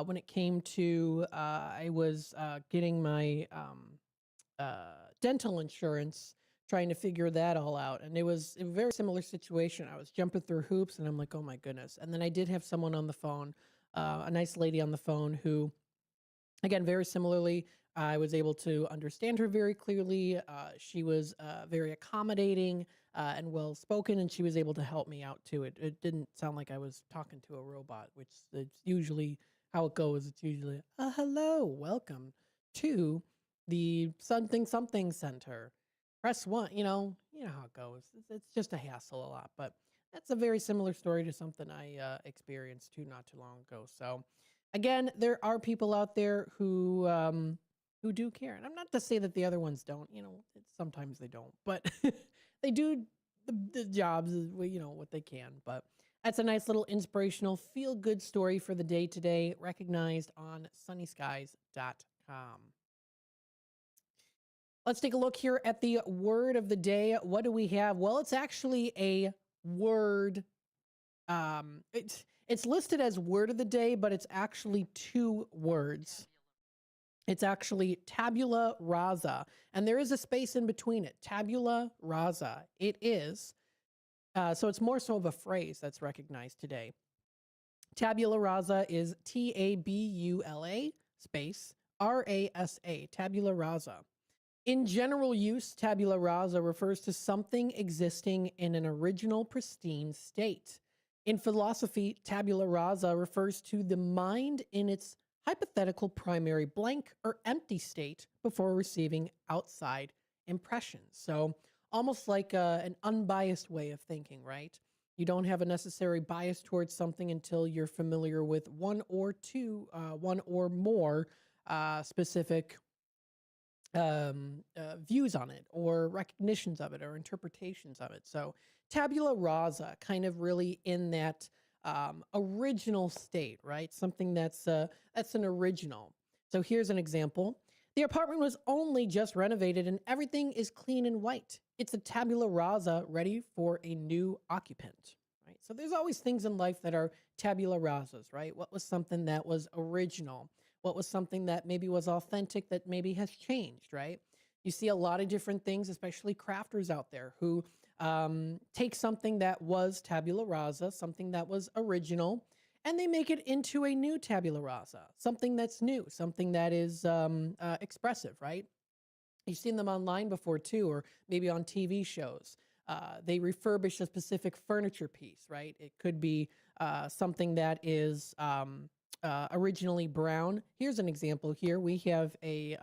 [SPEAKER 15] when it came to I was getting my dental insurance, trying to figure that all out. And it was a very similar situation. I was jumping through hoops and I'm like, oh my goodness. And then I did have someone on the phone, a nice lady on the phone who, again, very similarly, I was able to understand her very clearly. She was very accommodating and well-spoken, and she was able to help me out too. It didn't sound like I was talking to a robot, which is usually how it goes. It's usually, hello, welcome to the something center. Press 1, you know how it goes. It's just a hassle a lot, but that's a very similar story to something I experienced too not too long ago. So, again, there are people out there who do care, and I'm not to say that the other ones don't. Sometimes they don't, but they do the jobs, what they can. But that's a nice little inspirational, feel-good story for the day today, recognized on sunnyskies.com. Let's take a look here at the word of the day. What do we have? Well, it's actually a word. It's listed as word of the day, but it's actually two words. It's actually tabula rasa, and there is a space in between it. Tabula rasa. It is. So it's more so of a phrase that's recognized today. Tabula rasa is Tabula space Rasa. Tabula rasa. In general use, tabula rasa refers to something existing in an original pristine state. In philosophy, tabula rasa refers to the mind in its hypothetical primary blank or empty state before receiving outside impressions. So almost like an unbiased way of thinking, right? You don't have a necessary bias towards something until you're familiar with one or more specific views on it or recognitions of it or interpretations of it. So tabula rasa, kind of really in that original state, right? Something that's an original. So here's an example. The apartment was only just renovated and everything is clean and white. It's a tabula rasa ready for a new occupant, right? So there's always things in life that are tabula rasas, right? What was something that was original? What was something that maybe was authentic that maybe has changed, right? You see a lot of different things, especially crafters out there who take something that was tabula rasa, something that was original, and they make it into a new tabula rasa, something that's new, something that is expressive, right? You've seen them online before too, or maybe on TV shows. They refurbish a specific furniture piece, right? It could be something that is originally brown. Here's an example here. We have a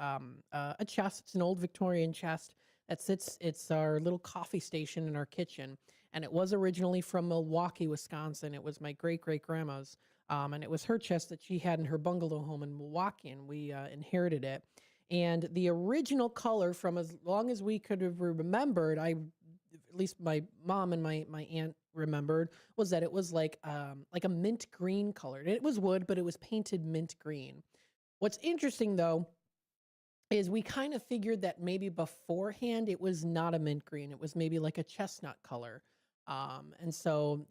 [SPEAKER 15] chest. It's an old Victorian chest that sits. It's our little coffee station in our kitchen. And it was originally from Milwaukee, Wisconsin. It was my great-great-grandma's. And it was her chest that she had in her bungalow home in Milwaukee, and we inherited it. And the original color, from as long as we could have remembered, at least my mom and my aunt remembered, was that it was like a mint green color. It was wood, but it was painted mint green. What's interesting, though, is we kind of figured that maybe beforehand it was not a mint green. It was maybe like a chestnut color. And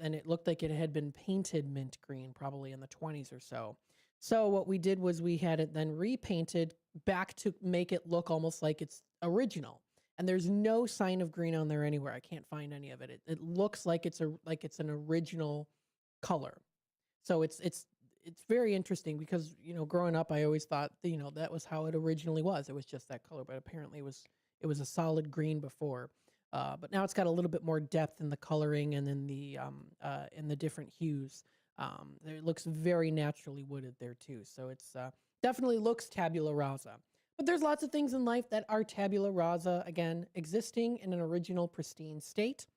[SPEAKER 15] it looked like it had been painted mint green, probably in the 20s or so. So what we did was we had it then repainted back to make it look almost like it's original. And there's no sign of green on there anywhere. I can't find any of it. It looks like it's an original color. So it's very interesting because, growing up, I always thought, that was how it originally was. It was just that color, but apparently it was a solid green before. But now it's got a little bit more depth in the coloring and in the different hues. It looks very naturally wooded there too. So it's definitely looks tabula rasa. But there's lots of things in life that are tabula rasa, again, existing in an original, pristine state.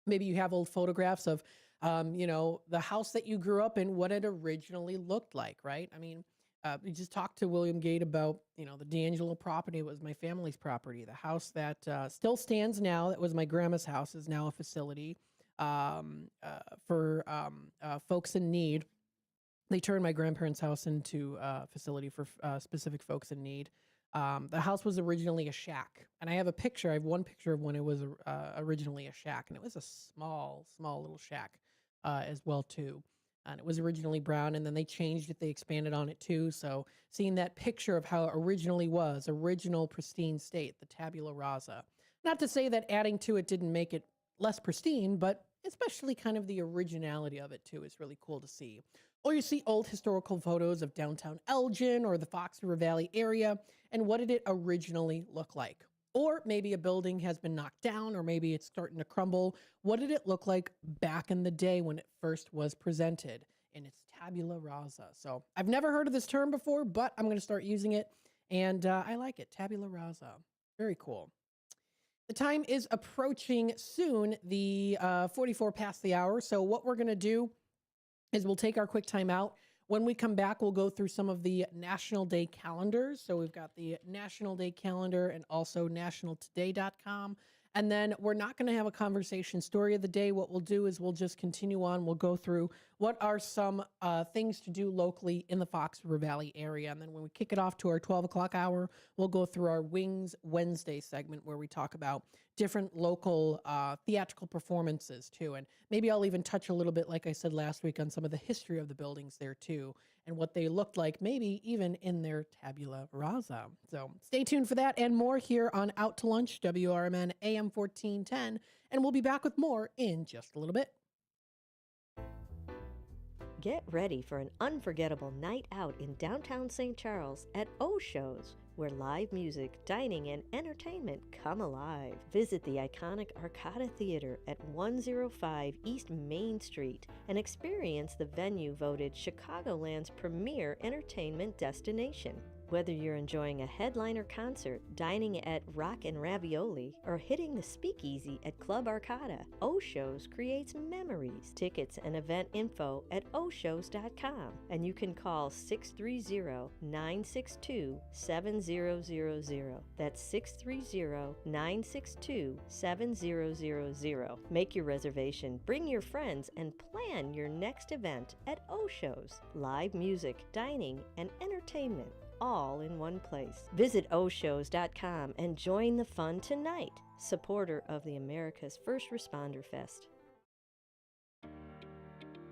[SPEAKER 15] Maybe you have old photographs of, the house that you grew up in, what it originally looked like, right? I mean, we just talked to William Gate about, the D'Angelo property. It was my family's property. The house that still stands now, that was my grandma's house, is now a facility for folks in need. They turned my grandparents' house into a facility for specific folks in need. The house was originally a shack. And I have one picture of when it was originally a shack. And it was a small little shack as well, too. And it was originally brown, and then they changed it. They expanded on it, too. So seeing that picture of how it originally was, original pristine state, the tabula rasa. Not to say that adding to it didn't make it less pristine, but especially kind of the originality of it, too, is really cool to see. Or you see old historical photos of downtown Elgin or the Fox River Valley area, and what did it originally look like? Or maybe a building has been knocked down, or maybe it's starting to crumble. What did it look like back in the day when it first was presented in its tabula rasa? So I've never heard of this term before, but I'm going to start using it, and I like it. Tabula rasa. Very cool. The time is approaching soon, the 44 past the hour. So what we're going to do is we'll take our quick time out. When we come back, we'll go through some of the National Day calendars. So we've got the National Day calendar and also nationaltoday.com. And then we're not going to have a conversation story of the day. What we'll do is we'll just continue on. We'll go through what are some things to do locally in the Fox River Valley area. And then when we kick it off to our 12 o'clock hour, we'll go through our Wings Wednesday segment where we talk about different local theatrical performances too. And maybe I'll even touch a little bit, like I said last week, on some of the history of the buildings there too, and what they looked like, maybe even in their tabula rasa. So stay tuned for that and more here on Out to Lunch, WRMN AM 1410, and we'll be back with more in just a little bit.
[SPEAKER 14] Get ready for an unforgettable night out in downtown St. Charles at O-Shows, where live music, dining, and entertainment come alive. Visit the iconic Arcada Theater at 105 East Main Street and experience the venue voted Chicagoland's premier entertainment destination. Whether you're enjoying a headliner concert, dining at Rock and Ravioli, or hitting the speakeasy at Club Arcada, O-Shows creates memories. Tickets and event info at oshows.com, and you can call 630-962-7000. That's 630-962-7000. Make your reservation, bring your friends, and plan your next event at O-Shows. Live music, dining, and entertainment, all in one place. Visit oshows.com and join the fun tonight. Supporter of the America's First Responder Fest.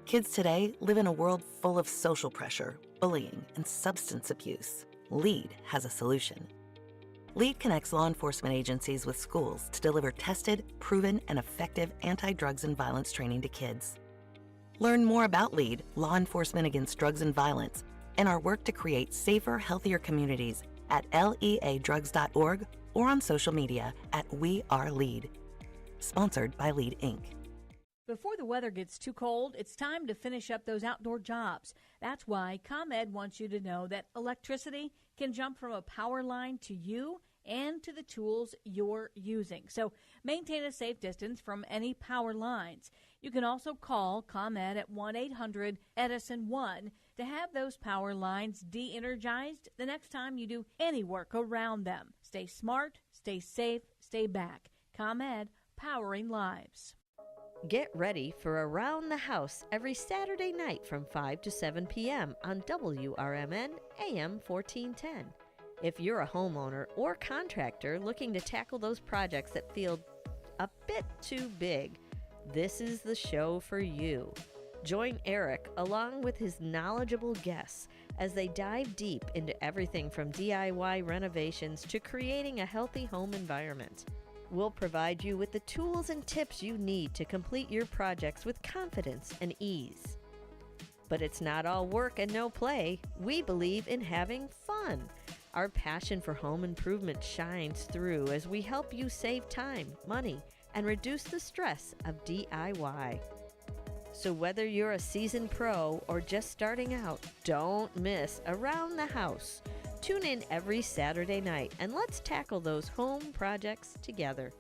[SPEAKER 1] Kids today live in a world full of social pressure, bullying, and substance abuse. LEAD has a solution. LEAD connects law enforcement agencies with schools to deliver tested, proven, and effective anti-drugs and violence training to kids. Learn more about LEAD, Law Enforcement Against Drugs and Violence, and our work to create safer, healthier communities at leadrugs.org or on social media at We Are LEAD. Sponsored by LEAD, Inc.
[SPEAKER 4] Before the weather gets too cold, it's time to finish up those outdoor jobs. That's why ComEd wants you to know that electricity can jump from a power line to you and to the tools you're using. So maintain a safe distance from any power lines. You can also call ComEd at 1-800-EDISON-1 to have those power lines de-energized the next time you do any work around them. Stay smart, stay safe, stay back. ComEd, powering lives.
[SPEAKER 14] Get ready for Around the House every Saturday night from 5 to 7 p.m. on WRMN AM 1410. If you're a homeowner or contractor looking to tackle those projects that feel a bit too big, this is the show for you. Join Eric along with his knowledgeable guests as they dive deep into everything from DIY renovations to creating a healthy home environment. We'll provide you with the tools and tips you need to complete your projects with confidence and ease. But it's not all work and no play. We believe in having fun. Our passion for home improvement shines through as we help you save time, money, and reduce the stress of DIY. So whether you're a seasoned pro or just starting out, don't miss Around the House. Tune in every Saturday night and let's tackle those home projects together.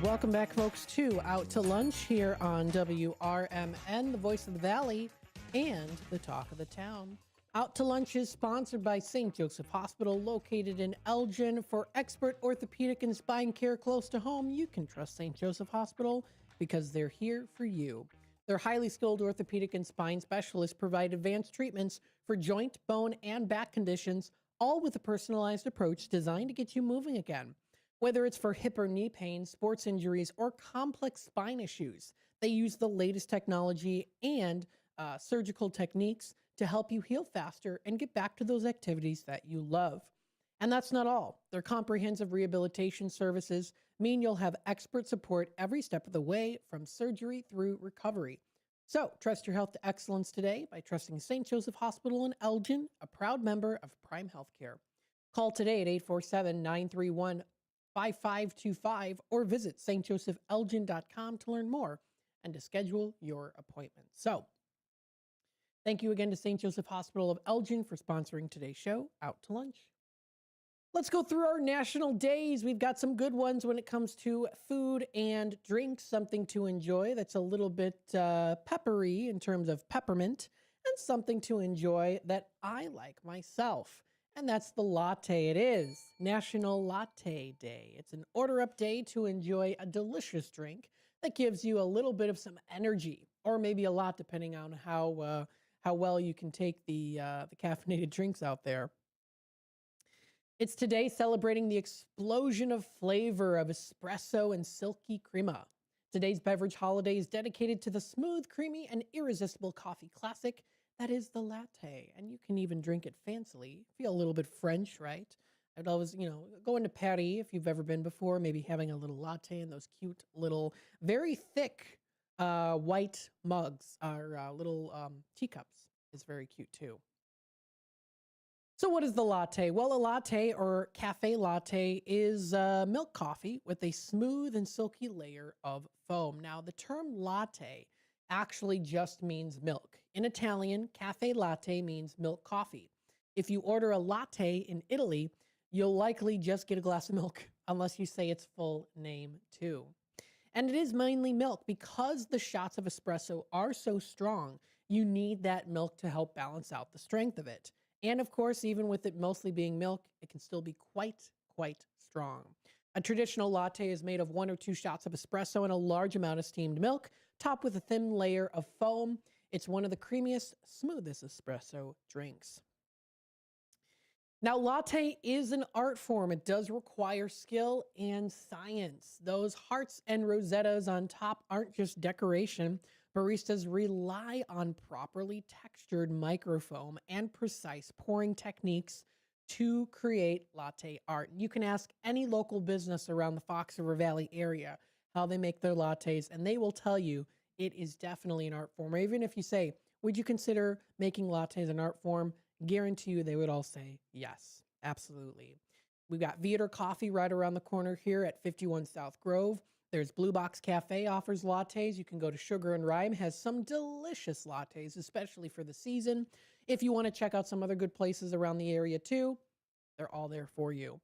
[SPEAKER 15] Welcome back, folks, to Out to Lunch here on WRMN, the voice of the Valley and the talk of the town. Out to Lunch is sponsored by St. Joseph Hospital, located in Elgin. For expert orthopedic and spine care close to home, you can trust St. Joseph Hospital because they're here for you. Their highly skilled orthopedic and spine specialists provide advanced treatments for joint, bone, and back conditions, all with a personalized approach designed to get you moving again. Whether it's for hip or knee pain, sports injuries, or complex spine issues, they use the latest technology and surgical techniques to help you heal faster and get back to those activities that you love. And that's not all. Their comprehensive rehabilitation services mean you'll have expert support every step of the way, from surgery through recovery. So trust your health to excellence today by trusting St. Joseph Hospital in Elgin, a proud member of Prime Healthcare. Call today at 847-931-5525 or visit stjosephelgin.com to learn more and to schedule your appointment. So, thank you again to St. Joseph Hospital of Elgin for sponsoring today's show, Out to Lunch. Let's go through our national days. We've got some good ones when it comes to food and drinks, something to enjoy that's a little bit peppery in terms of peppermint, and something to enjoy that I like myself. And that's the latte. It is National Latte Day. It's an order-up day to enjoy a delicious drink that gives you a little bit of some energy, or maybe a lot, depending on how well you can take the caffeinated drinks out there. It's today celebrating the explosion of flavor of espresso and silky crema. Today's beverage holiday is dedicated to the smooth, creamy, and irresistible coffee classic that is the latte. And you can even drink it fancily. Feel a little bit French, right? I'd always, go into Paris if you've ever been before, maybe having a little latte in those cute little, very thick white mugs or little teacups is very cute too. So what is the latte? Well, a latte or cafe latte is milk coffee with a smooth and silky layer of foam. Now, the term latte actually just means milk. In Italian, cafe latte means milk coffee. If you order a latte in Italy, you'll likely just get a glass of milk, unless you say its full name too. And it is mainly milk. Because the shots of espresso are so strong, you need that milk to help balance out the strength of it. And of course, even with it mostly being milk, it can still be quite strong. A traditional latte is made of 1 or 2 shots of espresso and a large amount of steamed milk, topped with a thin layer of foam. It's one of the creamiest, smoothest espresso drinks. Now, latte is an art form. It does require skill and science. Those hearts and rosettas on top aren't just decoration. Baristas rely on properly textured microfoam and precise pouring techniques to create latte art. You can ask any local business around the Fox River Valley area how they make their lattes, and they will tell you it is definitely an art form. Or even if you say, would you consider making lattes an art form? Guarantee you they would all say yes, absolutely. We've got Viator Coffee right around the corner here at 51 South Grove. There's Blue Box Cafe offers lattes. You can go to Sugar and Rhyme, has some delicious lattes, especially for the season. If you want to check out some other good places around the area too, they're all there for you.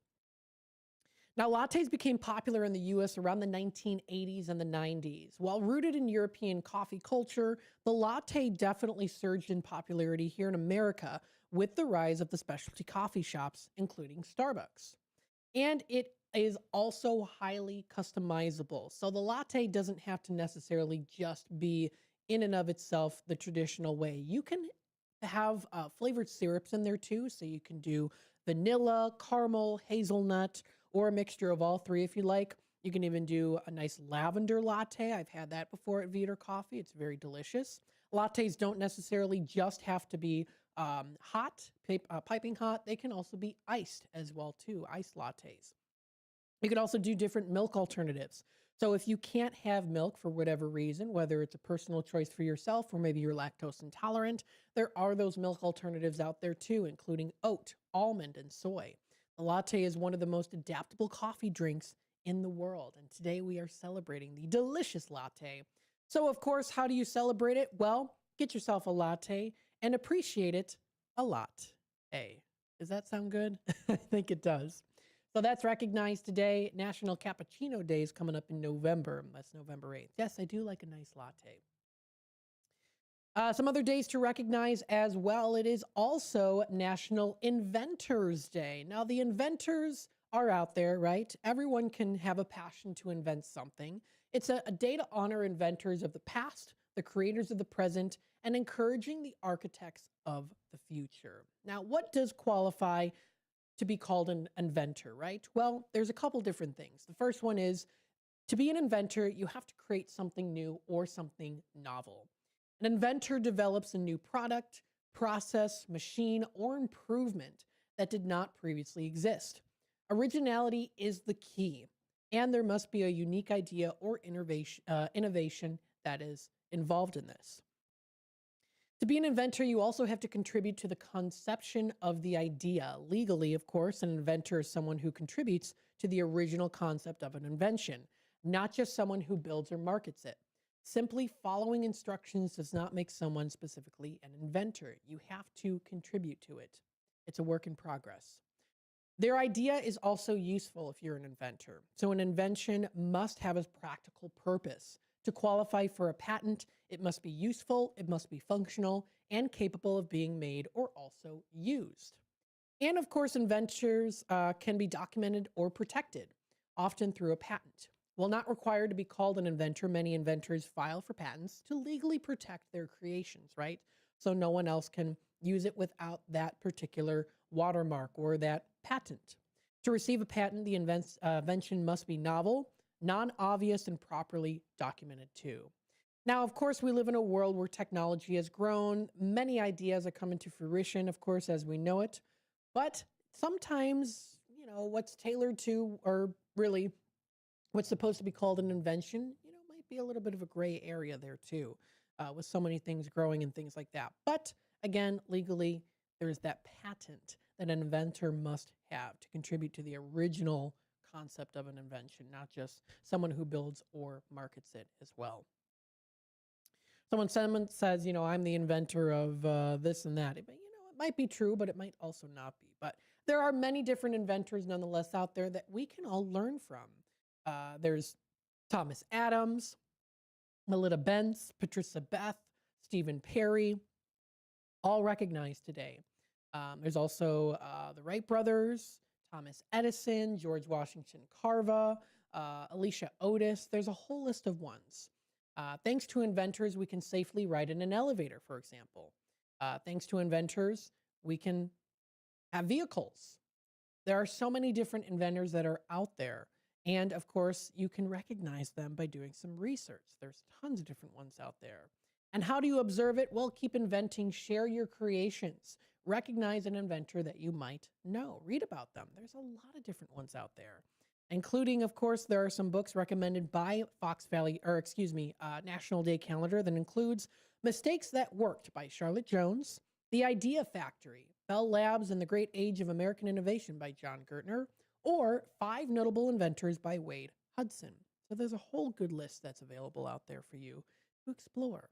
[SPEAKER 15] Now, lattes became popular in the U.S. around the 1980s and the 90s. While rooted in European coffee culture, the latte definitely surged in popularity here in America with the rise of the specialty coffee shops, including Starbucks. And it is also highly customizable. So the latte doesn't have to necessarily just be in and of itself the traditional way. You can have flavored syrups in there too. So you can do vanilla, caramel, hazelnut, or a mixture of all three if you like. You can even do a nice lavender latte. I've had that before at Viator Coffee. It's very delicious. Lattes don't necessarily just have to be hot, piping hot. They can also be iced as well too, iced lattes. You can also do different milk alternatives. So if you can't have milk for whatever reason, whether it's a personal choice for yourself or maybe you're lactose intolerant, there are those milk alternatives out there too, including oat, almond, and soy. The latte is one of the most adaptable coffee drinks in the world. And today we are celebrating the delicious latte. So of course, how do you celebrate it? Well, get yourself a latte and appreciate it a lot. Does that sound good? I think it does. So that's recognized today. National Cappuccino Day is coming up in November. That's November 8th. Yes, I do like a nice latte. Some other days to recognize as well. It is also National Inventors Day. Now, the inventors are out there, right? Everyone can have a passion to invent something. It's a day to honor inventors of the past, the creators of the present, and encouraging the architects of the future. Now, what does qualify to be called an inventor, right? Well, there's a couple different things. The first one is to be an inventor, you have to create something new or something novel. An inventor develops a new product, process, machine, or improvement that did not previously exist. Originality is the key, and there must be a unique idea or innovation that is involved in this. To be an inventor, you also have to contribute to the conception of the idea. Legally, of course, an inventor is someone who contributes to the original concept of an invention, not just someone who builds or markets it. Simply following instructions does not make someone specifically an inventor. You have to contribute to it. It's a work in progress. Their idea is also useful if you're an inventor. So an invention must have a practical purpose. To qualify for a patent, it must be useful, it must be functional, and capable of being made or also used. And of course, inventors can be documented or protected, often through a patent. While not required to be called an inventor, many inventors file for patents to legally protect their creations, right? So no one else can use it without that particular watermark or that patent. To receive a patent, the invention must be novel, non-obvious and properly documented too. Now, of course, we live in a world where technology has grown. Many ideas are coming to fruition, of course, as we know it. But sometimes, what's tailored to, or really what's supposed to be called an invention, might be a little bit of a gray area there too, with so many things growing and things like that. But again, legally, there's that patent that an inventor must have to contribute to the original concept of an invention, not just someone who builds or markets it as well. Someone says, I'm the inventor of this and that. It might be true, but it might also not be. But there are many different inventors nonetheless out there that we can all learn from. There's Thomas Adams, Melita Bentz, Patricia Beth, Stephen Perry, all recognized today. There's also the Wright brothers, Thomas Edison, George Washington Carver, Alicia Otis. There's a whole list of ones. Thanks to inventors, we can safely ride in an elevator, for example. Thanks to inventors, we can have vehicles. There are so many different inventors that are out there. And of course, you can recognize them by doing some research. There's tons of different ones out there. And how do you observe it? Well, keep inventing, share your creations. Recognize an inventor that you might know. Read about them. There's a lot of different ones out there, including, of course, there are some books recommended by National Day Calendar that includes Mistakes That Worked by Charlotte Jones, The Idea Factory, Bell Labs and the Great Age of American Innovation by John Gertner, or 5 Notable Inventors by Wade Hudson. So there's a whole good list that's available out there for you to explore.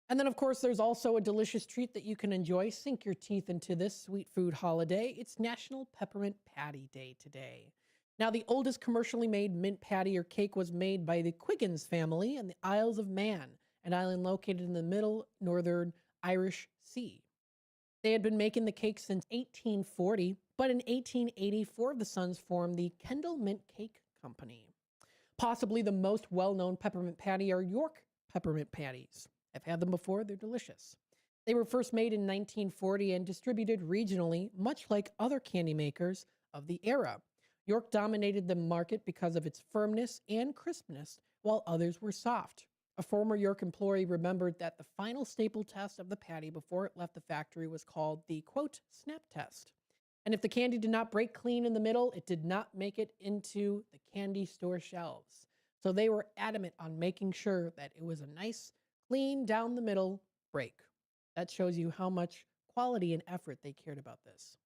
[SPEAKER 15] And then, of course, there's also a delicious treat that you can enjoy. Sink your teeth into this sweet food holiday. It's National Peppermint Patty Day today. Now, the oldest commercially made mint patty or cake was made by the Quiggins family in the Isles of Man, an island located in the middle northern Irish Sea. They had been making the cake since 1840, but in 1884, the sons formed the Kendall Mint Cake Company. Possibly the most well-known peppermint patty are York peppermint patties. I've had them before. They're delicious. They were first made in 1940 and distributed regionally, much like other candy makers of the era. York dominated the market because of its firmness and crispness, while others were soft. A former York employee remembered that the final staple test of the patty before it left the factory was called the, quote, snap test. And if the candy did not break clean in the middle, it did not make it into the candy store shelves. So they were adamant on making sure that it was a nice, clean down the middle break. That shows you how much quality and effort they cared about this.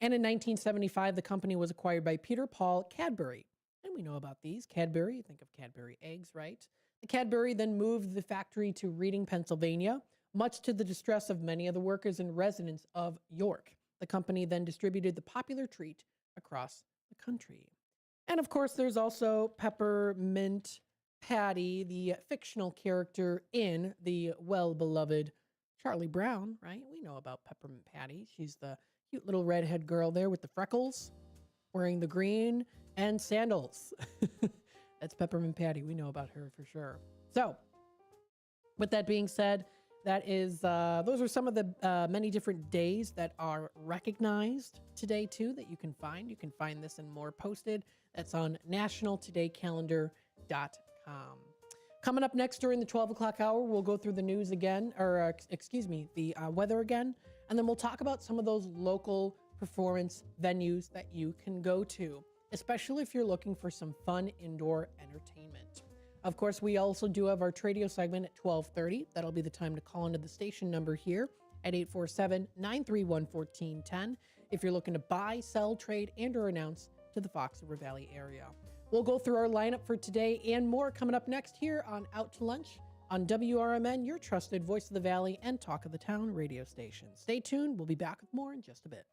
[SPEAKER 15] And in 1975, the company was acquired by Peter Paul Cadbury. And we know about these. Cadbury, you think of Cadbury eggs, right? The Cadbury then moved the factory to Reading, Pennsylvania, much to the distress of many of the workers and residents of York. The company then distributed the popular treat across the country. And of course, there's also Peppermint Patty, the fictional character in the well-beloved Charlie Brown, right? We know about Peppermint Patty. She's the cute little redhead girl there with the freckles, wearing the green and sandals. That's Peppermint Patty. We know about her for sure. So, with that being said, that is those are some of the many different days that are recognized today too that you can find. You can find this and more posted. That's on nationaltodaycalendar.com. Coming up next during the 12 o'clock hour, we'll go through the news again, or the weather again, and then we'll talk about some of those local performance venues that you can go to, especially if you're looking for some fun indoor entertainment. Of course, we also do have our Tradio segment at 12:30. That'll be the time to call into the station number here at 847-931-1410 if you're looking to buy, sell, trade, and or announce to the Fox River Valley area. We'll go through our lineup for today and more coming up next here on Out to Lunch on WRMN, your trusted voice of the Valley and Talk of the Town radio station. Stay tuned. We'll be back with more in just a bit.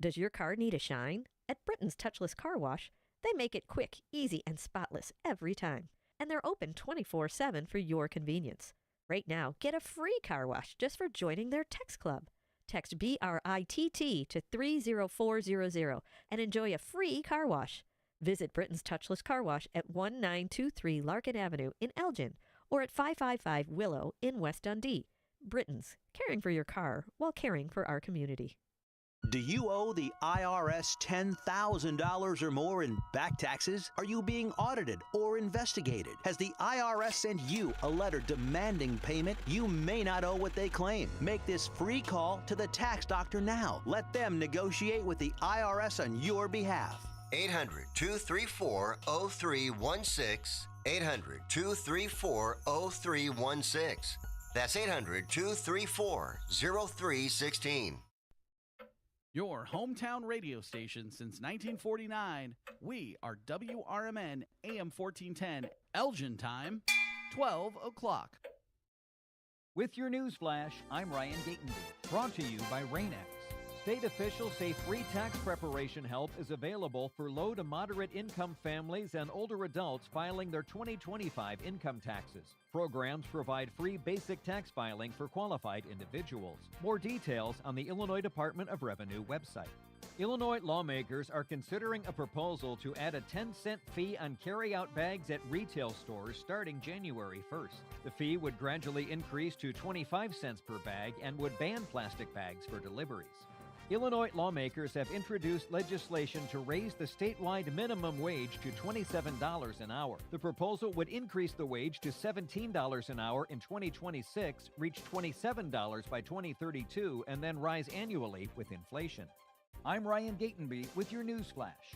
[SPEAKER 14] Does your car need a shine? At Britain's Touchless Car Wash, they make it quick, easy, and spotless every time. And they're open 24/7 for your convenience. Right now, get a free car wash just for joining their text club. Text BRITT to 30400 and enjoy a free car wash. Visit Britain's Touchless Car Wash at 1923 Larkin Avenue in Elgin or at 555 Willow in West Dundee. Britain's, caring for your car while caring for our community.
[SPEAKER 19] Do you owe the IRS $10,000 or more in back taxes? Are you being audited or investigated? Has the IRS sent you a letter demanding payment? You may not owe what they claim. Make this free call to the tax doctor now. Let them negotiate with the IRS on your behalf.
[SPEAKER 17] 800-234-0316. 800-234-0316. That's 800-234-0316.
[SPEAKER 7] Your hometown radio station since 1949. We are WRMN AM 1410, Elgin time, 12 o'clock.
[SPEAKER 2] With your news flash, I'm Ryan Gatenby. Brought to you by RainX. State officials say free tax preparation help is available for low to moderate income families and older adults filing their 2025 income taxes. Programs provide free basic tax filing for qualified individuals. More details on the Illinois Department of Revenue website. Illinois lawmakers are considering a proposal to add a 10-cent fee on carry-out bags at retail stores starting January 1st. The fee would gradually increase to 25 cents per bag and would ban plastic bags for deliveries. Illinois lawmakers have introduced legislation to raise the statewide minimum wage to $27 an hour. The proposal would increase the wage to $17 an hour in 2026, reach $27 by 2032, and then rise annually with inflation. I'm Ryan Gatenby with your news flash.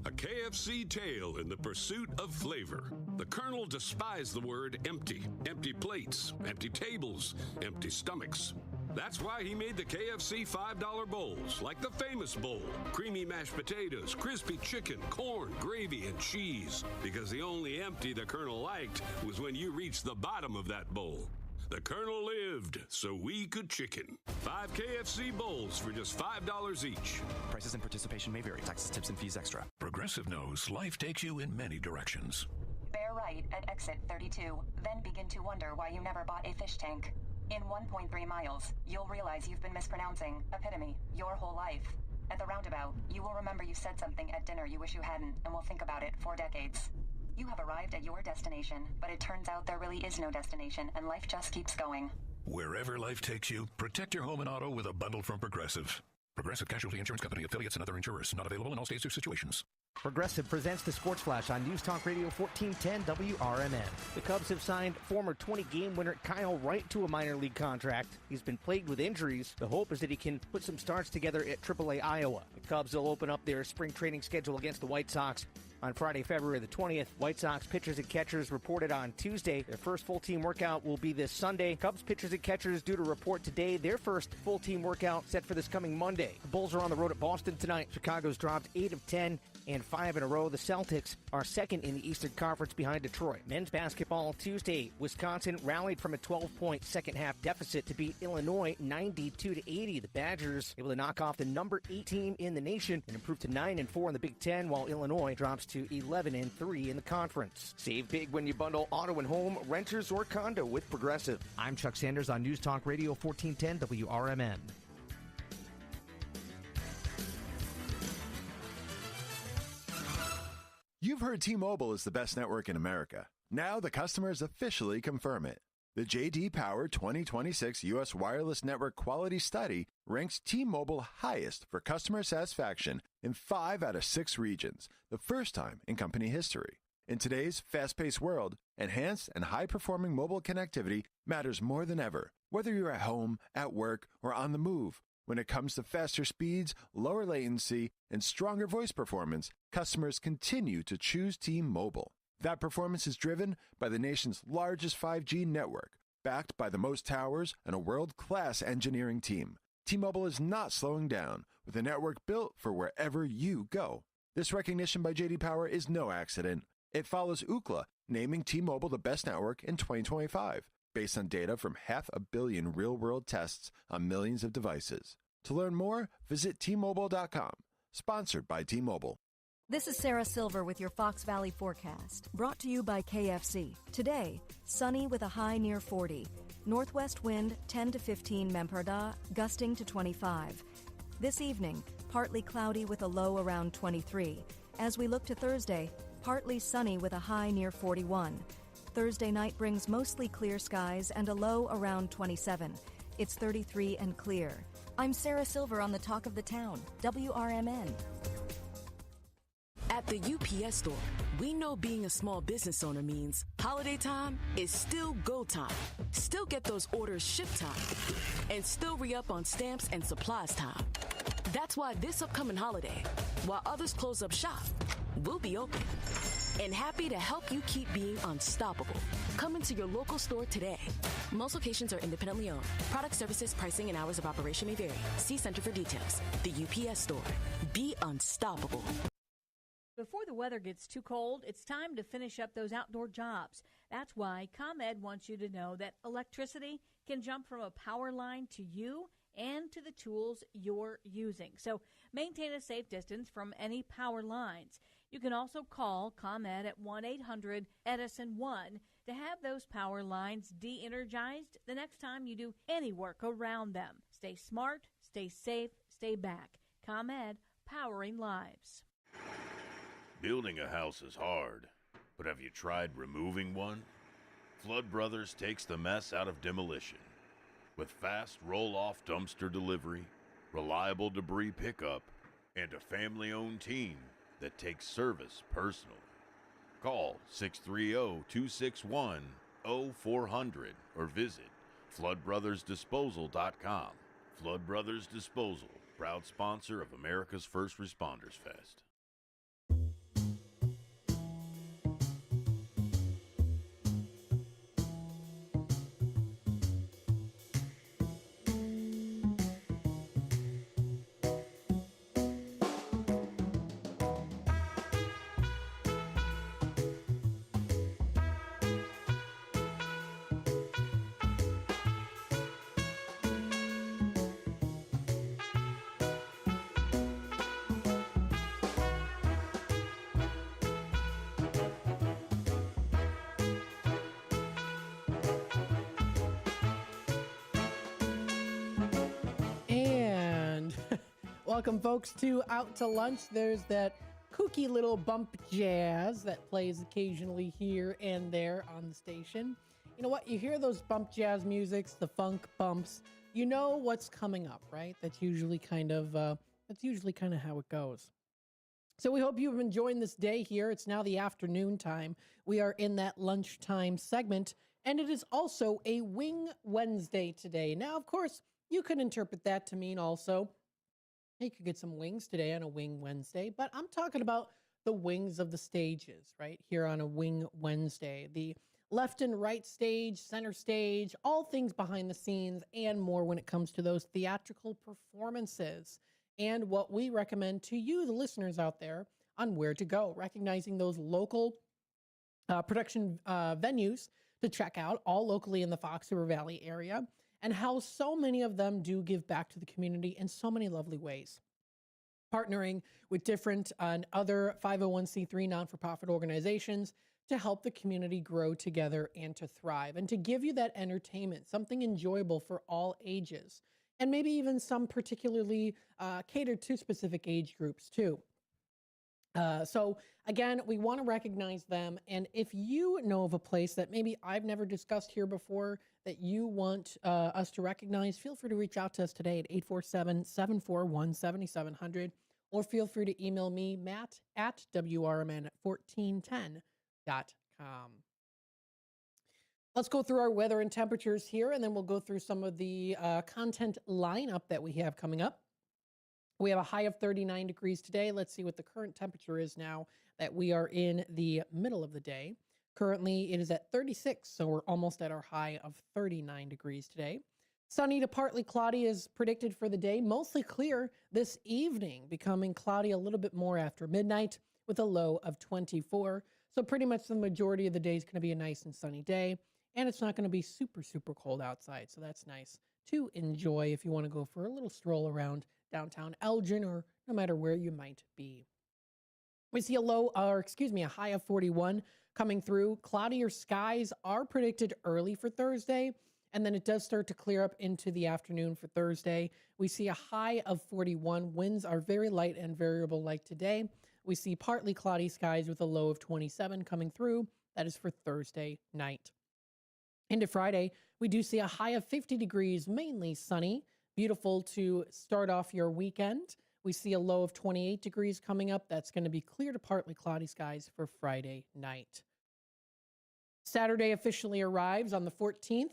[SPEAKER 3] A KFC tale in the pursuit of flavor. The Colonel despised the word empty. Empty plates, empty tables, empty stomachs. That's why he made the KFC $5 bowls, like the famous bowl. Creamy mashed potatoes, crispy chicken, corn, gravy, and cheese. Because the only empty the Colonel liked was when you reached the bottom of that bowl. The Colonel lived so we could chicken. 5 KFC bowls for just $5 each.
[SPEAKER 6] Prices and participation may vary. Taxes, tips, and fees extra.
[SPEAKER 5] Progressive knows life takes you in many directions.
[SPEAKER 8] Bear right at exit 32, then begin to wonder why you never bought a fish tank. In 1.3 miles, you'll realize you've been mispronouncing epitome your whole life. At the roundabout, you will remember you said something at dinner you wish you hadn't, and will think about it for decades. You have arrived at your destination, but it turns out there really is no destination, and life just keeps going.
[SPEAKER 5] Wherever life takes you, protect your home and auto with a bundle from Progressive. Progressive Casualty Insurance Company, affiliates, and other insurers. Not available in all states or situations.
[SPEAKER 9] Progressive presents the Sports Flash on News Talk Radio 1410 WRMN. The Cubs have signed former 20-game winner Kyle Wright to a minor league contract. He's been plagued with injuries. The hope is that he can put some starts together at AAA Iowa. The Cubs will open up their spring training schedule against the White Sox on Friday, February the 20th. White Sox pitchers and catchers reported on Tuesday. Their first full-team workout will be this Sunday. Cubs pitchers and catchers due to report today. Their first full-team workout set for this coming Monday. The Bulls are on the road at Boston tonight. Chicago's dropped 8 of 10 and 5 in a row. The Celtics are second in the Eastern Conference behind Detroit. Men's basketball Tuesday. Wisconsin rallied from a 12-point second-half deficit to beat Illinois 92-80. The Badgers able to knock off the number 8 team in the nation and improve to 9-4 in the Big Ten, while Illinois drops to 11-3 in the conference. Save big when you bundle auto and home, renters, or condo with Progressive. I'm Chuck Sanders on News Talk Radio 1410 WRMN.
[SPEAKER 10] You've heard T-Mobile is the best network in America. Now the customers officially confirm it. The J.D. Power 2026 U.S. Wireless Network Quality Study ranks T-Mobile highest for customer satisfaction in 5 out of 6 regions, the first time in company history. In today's fast-paced world, enhanced and high-performing mobile connectivity matters more than ever, whether you're at home, at work, or on the move. When it comes to faster speeds, lower latency, and stronger voice performance, customers continue to choose T-Mobile. That performance is driven by the nation's largest 5G network, backed by the most towers and a world-class engineering team. T-Mobile is not slowing down, with a network built for wherever you go. This recognition by J.D. Power is no accident. It follows Ookla, naming T-Mobile the best network in 2025, based on data from 500 million real-world tests on millions of devices. To learn more, visit T-Mobile.com. Sponsored by T-Mobile.
[SPEAKER 11] This is Sarah Silver with your Fox Valley forecast, brought to you by KFC. Today, sunny with a high near 40. Northwest wind 10 to 15 Memperda, gusting to 25. This evening, partly cloudy with a low around 23. As we look to Thursday, partly sunny with a high near 41. Thursday night brings mostly clear skies and a low around 27. It's 33 and clear. I'm Sarah Silver on the Talk of the Town, WRMN.
[SPEAKER 25] At the UPS store, we know being a small business owner means holiday time is still go time. Still get those orders shipped time. And still re-up on stamps and supplies time. That's why this upcoming holiday, while others close up shop, we'll be open. And happy to help you keep being unstoppable. Come into your local store today. Most locations are independently owned. Product, services, pricing, and hours of operation may vary. See Center for details. The UPS store. Be unstoppable.
[SPEAKER 4] Before the weather gets too cold, it's time to finish up those outdoor jobs. That's why ComEd wants you to know that electricity can jump from a power line to you and to the tools you're using. So maintain a safe distance from any power lines. You can also call ComEd at 1-800-EDISON-1 to have those power lines de-energized the next time you do any work around them. Stay smart, stay safe, stay back. ComEd, powering lives.
[SPEAKER 12] Building a house is hard, but have you tried removing one? Flood Brothers takes the mess out of demolition. With fast roll-off dumpster delivery, reliable debris pickup, and a family-owned team that takes service personally. Call 630-261-0400 or visit floodbrothersdisposal.com. Flood Brothers Disposal, proud sponsor of America's First Responders Fest.
[SPEAKER 15] Welcome, folks, to Out to Lunch. There's that kooky little bump jazz that plays occasionally here and there on the station. You know what? You hear those bump jazz musics, the funk bumps. You know what's coming up, right? That's usually kind of how it goes. So we hope you've enjoyed this day here. It's now the afternoon time. We are in that lunchtime segment, and it is also a Wing Wednesday today. Now, of course, you could interpret that to mean also you could get some wings today on a Wing Wednesday, but I'm talking about the wings of the stages, right? Here on a Wing Wednesday, the left and right stage, center stage, all things behind the scenes and more when it comes to those theatrical performances and what we recommend to you, the listeners out there, on where to go, recognizing those local production venues to check out, all locally in the Fox River Valley area, and how so many of them do give back to the community in so many lovely ways. Partnering with different and other 501c3 non-for-profit organizations to help the community grow together and to thrive, and to give you that entertainment, something enjoyable for all ages, and maybe even some particularly catered to specific age groups too. So again, we want to recognize them. And if you know of a place that maybe I've never discussed here before that you want us to recognize, feel free to reach out to us today at 847-741-7700, or feel free to email me, Matt at WRMN1410.com. Let's go through our weather and temperatures here, and then we'll go through some of the content lineup that we have coming up. We have a high of 39 degrees today. Let's see what the current temperature is now that we are in the middle of the day. Currently, it is at 36, so we're almost at our high of 39 degrees today. Sunny to partly cloudy is predicted for the day. Mostly clear this evening, becoming cloudy a little bit more after midnight with a low of 24. So pretty much the majority of the day is going to be a nice and sunny day, and it's not going to be super, super cold outside. So that's nice to enjoy if you want to go for a little stroll around downtown Elgin, or no matter where you might be. We see a high of 41 coming through. Cloudier skies are predicted early for Thursday, and then it does start to clear up into the afternoon for Thursday. We see a high of 41. Winds are very light and variable like today. We see partly cloudy skies with a low of 27 coming through, That is for Thursday night. Into Friday, we do see a high of 50 degrees, mainly sunny. Beautiful to start off your weekend. We see a low of 28 degrees coming up. That's going to be clear to partly cloudy skies for Friday night. Saturday officially arrives on the 14th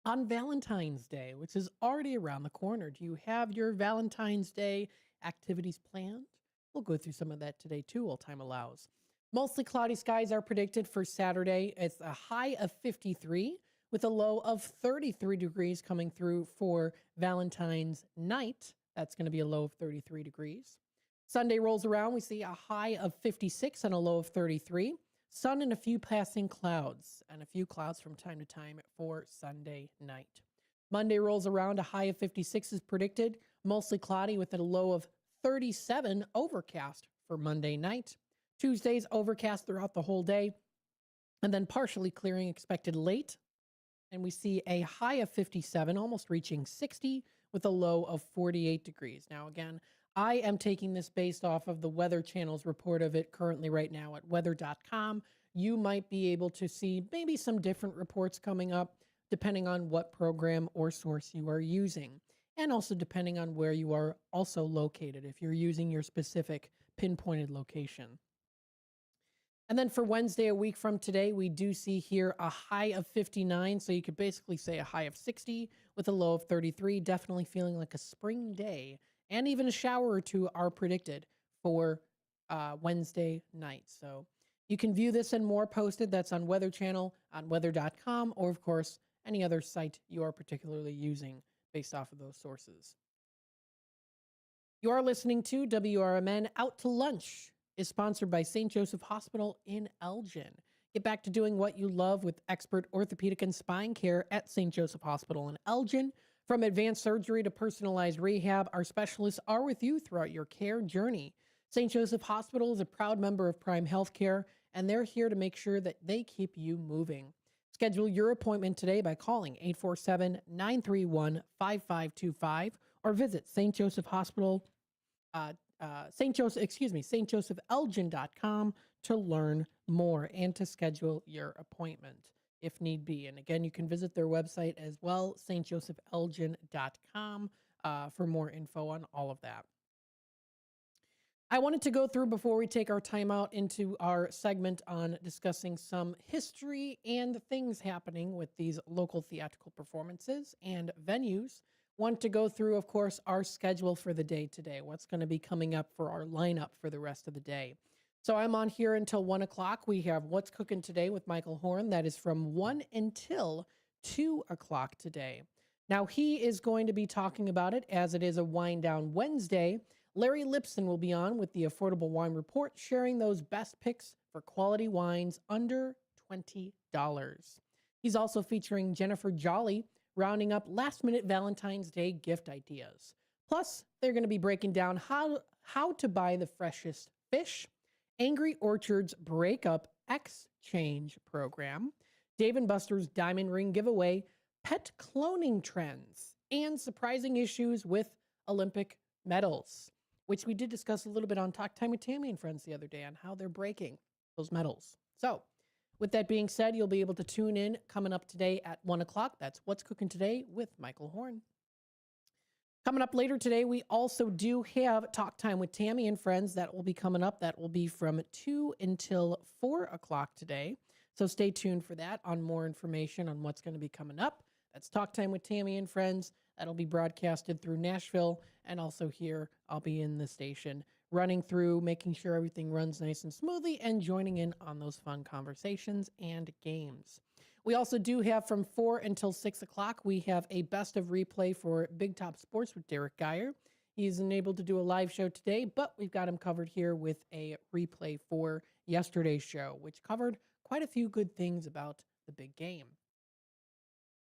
[SPEAKER 15] on Valentine's Day, which is already around the corner. Do you have your Valentine's Day activities planned? We'll go through some of that today too, while time allows. Mostly cloudy skies are predicted for Saturday. It's a high of 53 with a low of 33 degrees coming through for Valentine's night. That's going to be a low of 33 degrees. Sunday rolls around. We see a high of 56 and a low of 33. Sun and a few passing clouds, and a few clouds from time to time for Sunday night. Monday rolls around. A high of 56 is predicted. Mostly cloudy with a low of 37, overcast for Monday night. Tuesday's overcast throughout the whole day, and then partially clearing expected late. And we see a high of 57, almost reaching 60, with a low of 48 degrees. Now, again, I am taking this based off of the Weather Channel's report of it currently right now at weather.com. You might be able to see maybe some different reports coming up, depending on what program or source you are using, and also depending on where you are also located, if you're using your specific pinpointed location. And then for Wednesday, a week from today, we do see here a high of 59. So you could basically say a high of 60 with a low of 33. Definitely feeling like a spring day. And even a shower or two are predicted for Wednesday night. So you can view this and more posted. That's on Weather Channel, on weather.com, or of course, any other site you are particularly using based off of those sources. You are listening to WRMN Out to Lunch. Is sponsored by St. Joseph Hospital in Elgin. Get back to doing what you love with expert orthopedic and spine care at St. Joseph Hospital in Elgin. From advanced surgery to personalized rehab, our specialists are with you throughout your care journey. St. Joseph Hospital is a proud member of Prime Healthcare, and they're here to make sure that they keep you moving. Schedule your appointment today by calling 847-931-5525 or visit St. Joseph Hospital stjosephelgin.com to learn more and to schedule your appointment if need be. And again, you can visit their website as well, stjosephelgin.com, for more info on all of that. I wanted to go through, before we take our time out, into our segment on discussing some history and things happening with these local theatrical performances and venues. Want to go through, of course, our schedule for the day today. What's going to be coming up for our lineup for the rest of the day. So I'm on here until 1 o'clock. We have What's Cooking Today with Michael Horn. That is from 1 until 2 o'clock today. Now, he is going to be talking about it as it is a Wind Down Wednesday. Larry Lipson will be on with the Affordable Wine Report, sharing those best picks for quality wines under $20. He's also featuring Jennifer Jolly, rounding up last-minute Valentine's Day gift ideas. Plus, they're going to be breaking down how to buy the freshest fish, Angry Orchard's Breakup Exchange program, Dave & Buster's Diamond Ring giveaway, pet cloning trends, and surprising issues with Olympic medals, which we did discuss a little bit on Talk Time with Tammy and Friends the other day on how they're breaking those medals. So, with that being said, you'll be able to tune in coming up today at 1 o'clock. That's What's Cooking Today with Michael Horn. Coming up later today, we also do have Talk Time with Tammy and Friends. That will be coming up. That will be from 2 until 4 o'clock today. So stay tuned for that on more information on what's going to be coming up. That's Talk Time with Tammy and Friends. That'll be broadcasted through Nashville. And also here, I'll be in the station running through, making sure everything runs nice and smoothly, and joining in on those fun conversations and games. We also do have from 4 until 6 o'clock, we have a best of replay for Big Top Sports with Derek Geyer. He's unable to do a live show today, but we've got him covered here with a replay for yesterday's show, which covered quite a few good things about the big game.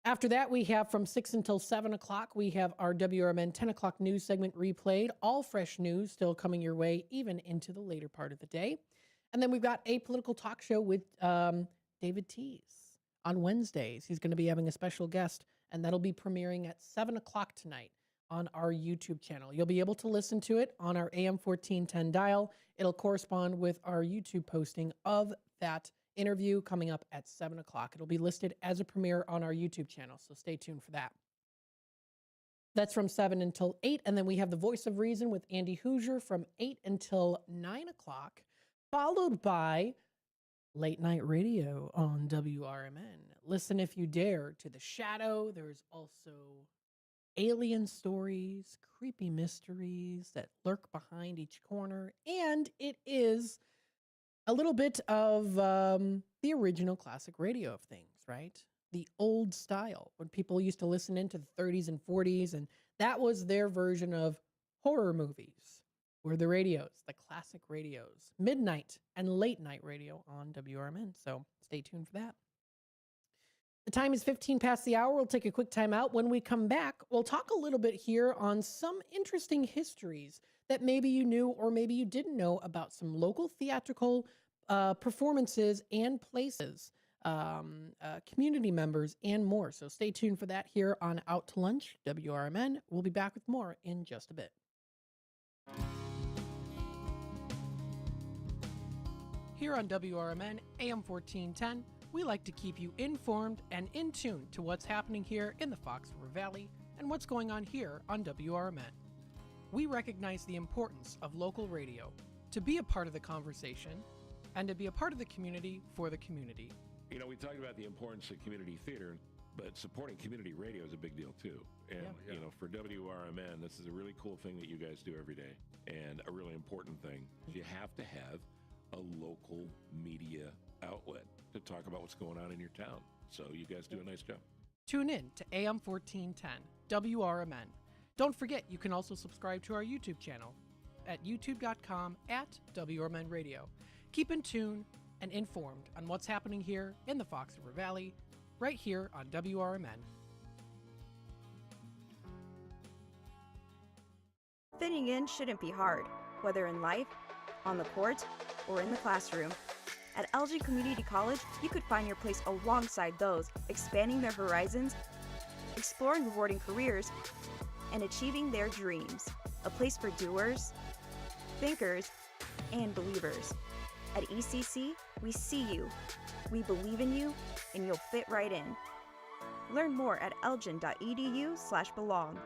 [SPEAKER 15] After that, we have from 6 until 7 o'clock, we have our WRMN 10 o'clock news segment replayed. All fresh news still coming your way, even into the later part of the day. And then we've got a political talk show with David Teese on Wednesdays. He's going to be having a special guest, and that'll be premiering at 7 o'clock tonight on our YouTube channel. You'll be able to listen to it on our AM 1410 dial. It'll correspond with our YouTube posting of that interview coming up at 7 o'clock. It'll be listed as a premiere on our YouTube channel, so stay tuned for that. That's from 7 until 8, and then we have The Voice of Reason with Andy Hoosier from 8 until 9 o'clock, followed by Late Night Radio on WRMN. Listen if you dare to The Shadow. There's also alien stories, creepy mysteries that lurk behind each corner, and it is a little bit of the original classic radio of things, right? The old style, when people used to listen into the 30s and 40s, and that was their version of horror movies, were the radios, the classic radios, midnight and late night radio on WRMN. So stay tuned for that. The time is 15 past the hour. We'll take a quick time out. When we come back, we'll talk a little bit here on some interesting histories that maybe you knew or maybe you didn't know about some local theatrical performances and places, community members, and more. So stay tuned for that here on Out to Lunch, WRMN. We'll be back with more in just a bit. Here on WRMN, AM 1410, we like to keep you informed and in tune to what's happening here in the Fox River Valley and what's going on here on WRMN. We recognize the importance of local radio to be a part of the conversation and to be a part of the community for the community.
[SPEAKER 13] You know, we talked about the importance of community theater, but supporting community radio is a big deal too. And, you know, for WRMN, this is a really cool thing that you guys do every day, and a really important thing. You have to have a local media outlet to talk about what's going on in your town. So you guys do a nice job.
[SPEAKER 15] Tune in to AM 1410, WRMN. Don't forget, you can also subscribe to our YouTube channel at youtube.com/WRMN Radio. Keep in tune and informed on what's happening here in the Fox River Valley, right here on WRMN.
[SPEAKER 16] Fitting in shouldn't be hard, whether in life, on the court, or in the classroom. At Elgin Community College, you could find your place alongside those expanding their horizons, exploring rewarding careers, and achieving their dreams. A place for doers, thinkers, and believers. At ECC, we see you, we believe in you, and you'll fit right in. Learn more at elgin.edu/belong.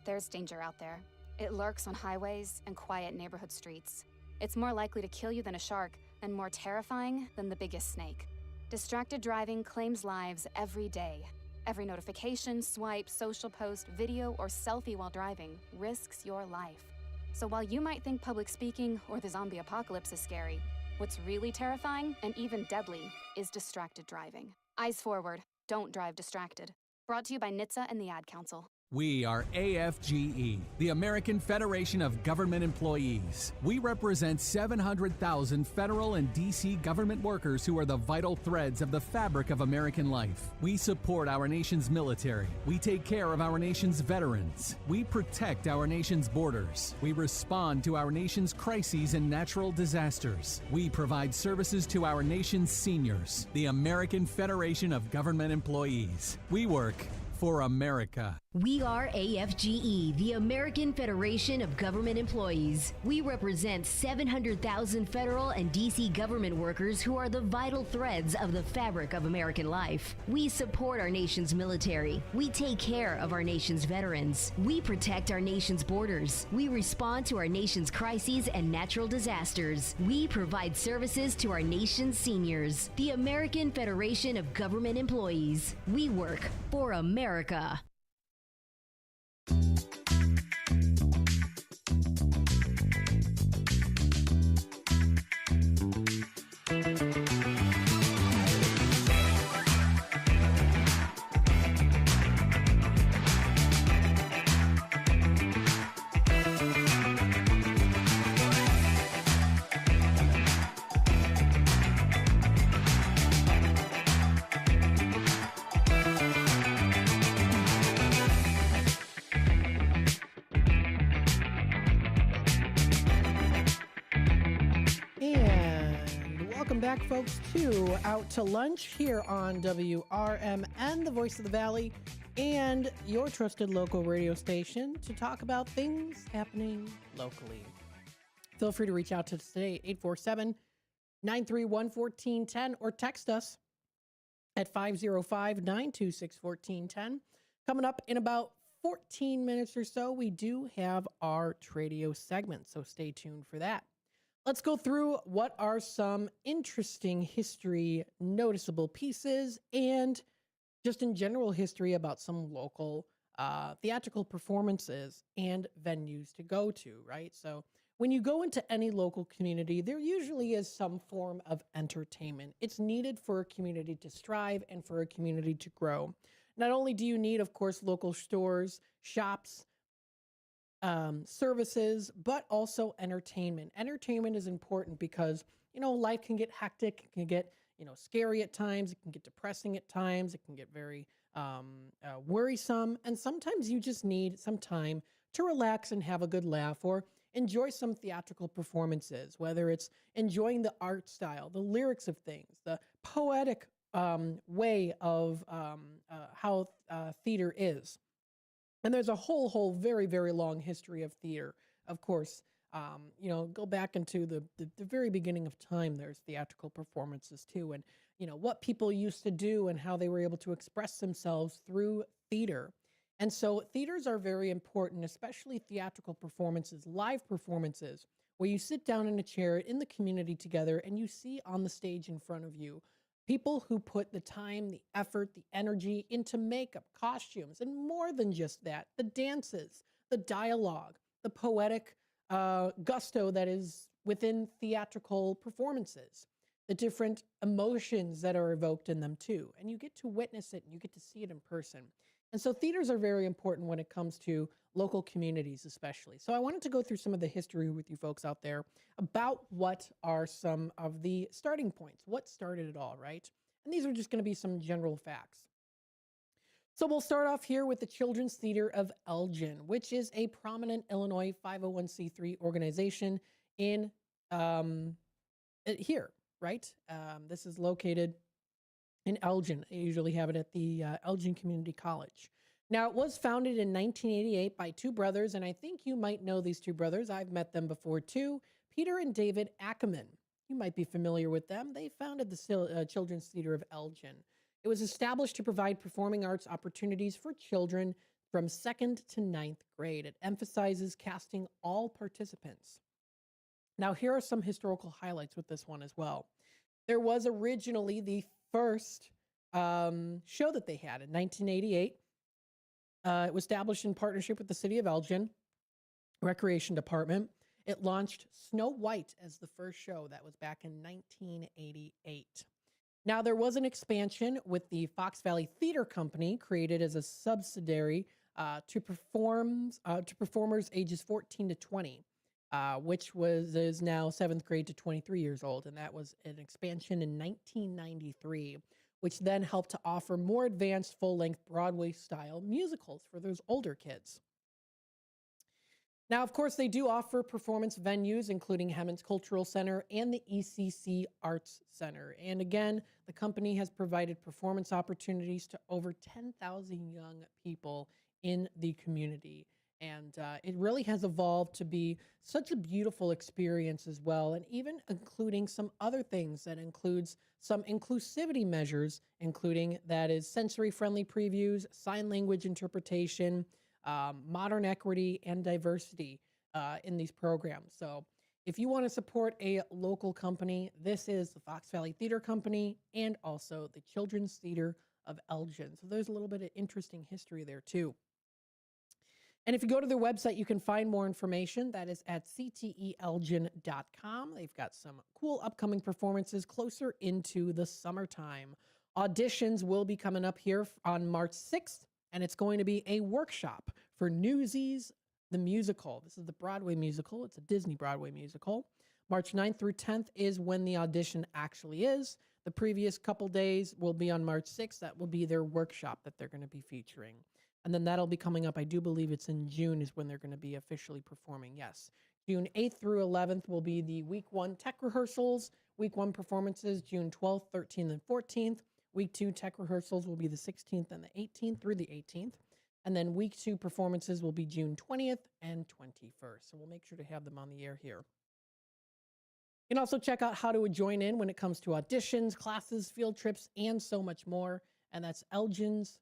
[SPEAKER 18] There's danger out there. It lurks on highways and quiet neighborhood streets. It's more likely to kill you than a shark, and more terrifying than the biggest snake. Distracted driving claims lives every day. Every notification, swipe, social post, video, or selfie while driving risks your life. So while you might think public speaking or the zombie apocalypse is scary, what's really terrifying and even deadly is distracted driving. Eyes forward, don't drive distracted. Brought to you by NHTSA and the Ad Council.
[SPEAKER 20] We are AFGE, the American Federation of Government Employees. We represent 700,000 federal and D.C. government workers who are the vital threads of the fabric of American life. We support our nation's military. We take care of our nation's veterans. We protect our nation's borders. We respond to our nation's crises and natural disasters. We provide services to our nation's seniors. The American Federation of Government Employees. We work for America.
[SPEAKER 21] We are AFGE, the American Federation of Government Employees. We represent 700,000 federal and D.C. government workers who are the vital threads of the fabric of American life. We support our nation's military. We take care of our nation's veterans. We protect our nation's borders. We respond to our nation's crises and natural disasters. We provide services to our nation's seniors. The American Federation of Government Employees. We work for America.
[SPEAKER 15] Back, folks, to Out to Lunch here on WRMN, the Voice of the Valley, and your trusted local radio station to talk about things happening locally. Feel free to reach out to us today, 931-1410, or text us at 505-926-1410. Coming up in about 14 minutes or so, we do have our Tradio segment, so stay tuned for that. Let's go through what are some interesting history noticeable pieces and just in general history about some local theatrical performances and venues to go to, right? So when you go into any local community, there usually is some form of entertainment. It's needed for a community to strive and for a community to grow. Not only do you need, of course, local stores, shops, services, but also entertainment. Entertainment is important because, life can get hectic, it can get, scary at times, it can get depressing at times, it can get very worrisome, and sometimes you just need some time to relax and have a good laugh or enjoy some theatrical performances, whether it's enjoying the art style, the lyrics of things, the poetic way of how theater is. And there's a whole very, very long history of theater. Of course, go back into the very beginning of time, there's theatrical performances too. And, what people used to do and how they were able to express themselves through theater. And so theaters are very important, especially theatrical performances, live performances, where you sit down in a chair in the community together and you see on the stage in front of you people who put the time, the effort, the energy into makeup, costumes, and more than just that, the dances, the dialogue, the poetic gusto that is within theatrical performances, the different emotions that are evoked in them too. And you get to witness it and you get to see it in person. And so theaters are very important when it comes to local communities, especially. So I wanted to go through some of the history with you folks out there about what are some of the starting points, what started it all, right? And these are just going to be some general facts. So we'll start off here with the Children's Theater of Elgin, which is a prominent Illinois 501c3 organization in here, right? This is located in Elgin. They usually have it at the Elgin Community College. Now, it was founded in 1988 by two brothers, and I think you might know these two brothers. I've met them before, too. Peter and David Ackerman. You might be familiar with them. They founded the Children's Theater of Elgin. It was established to provide performing arts opportunities for children from 2nd to 9th grade. It emphasizes casting all participants. Now, here are some historical highlights with this one as well. There was originally the first show that they had in 1988. It was established in partnership with the City of Elgin Recreation Department. It launched Snow White as the first show. That was back in 1988. Now, there was an expansion with the Fox Valley Theater Company, created as a subsidiary to performers ages 14 to 20, which is now 7th grade to 23 years old. And that was an expansion in 1993, which then helped to offer more advanced full-length Broadway-style musicals for those older kids. Now, of course, they do offer performance venues, including Hemmons Cultural Center and the ECC Arts Center. And again, the company has provided performance opportunities to over 10,000 young people in the community. And it really has evolved to be such a beautiful experience as well, and even including some other things that includes some inclusivity measures, including that is sensory-friendly previews, sign language interpretation, modern equity, and diversity in these programs. So if you want to support a local company, this is the Fox Valley Theater Company and also the Children's Theater of Elgin. So there's a little bit of interesting history there too. And if you go to their website, you can find more information. That is at cteelgin.com. They've got some cool upcoming performances closer into the summertime. Auditions will be coming up here on March 6th, and it's going to be a workshop for Newsies, the musical. This is the Broadway musical. It's a Disney Broadway musical. March 9th through 10th is when the audition actually is. The previous couple days will be on March 6th. That will be their workshop that they're going to be featuring. And then that'll be coming up. I do believe it's in June is when they're going to be officially performing. Yes. June 8th through 11th will be the week 1 tech rehearsals, week 1 performances, June 12th, 13th, and 14th. Week 2 tech rehearsals will be the 16th and the 18th through the 18th. And then week 2 performances will be June 20th and 21st. So we'll make sure to have them on the air here. You can also check out how to join in when it comes to auditions, classes, field trips, and so much more. And that's Elgin's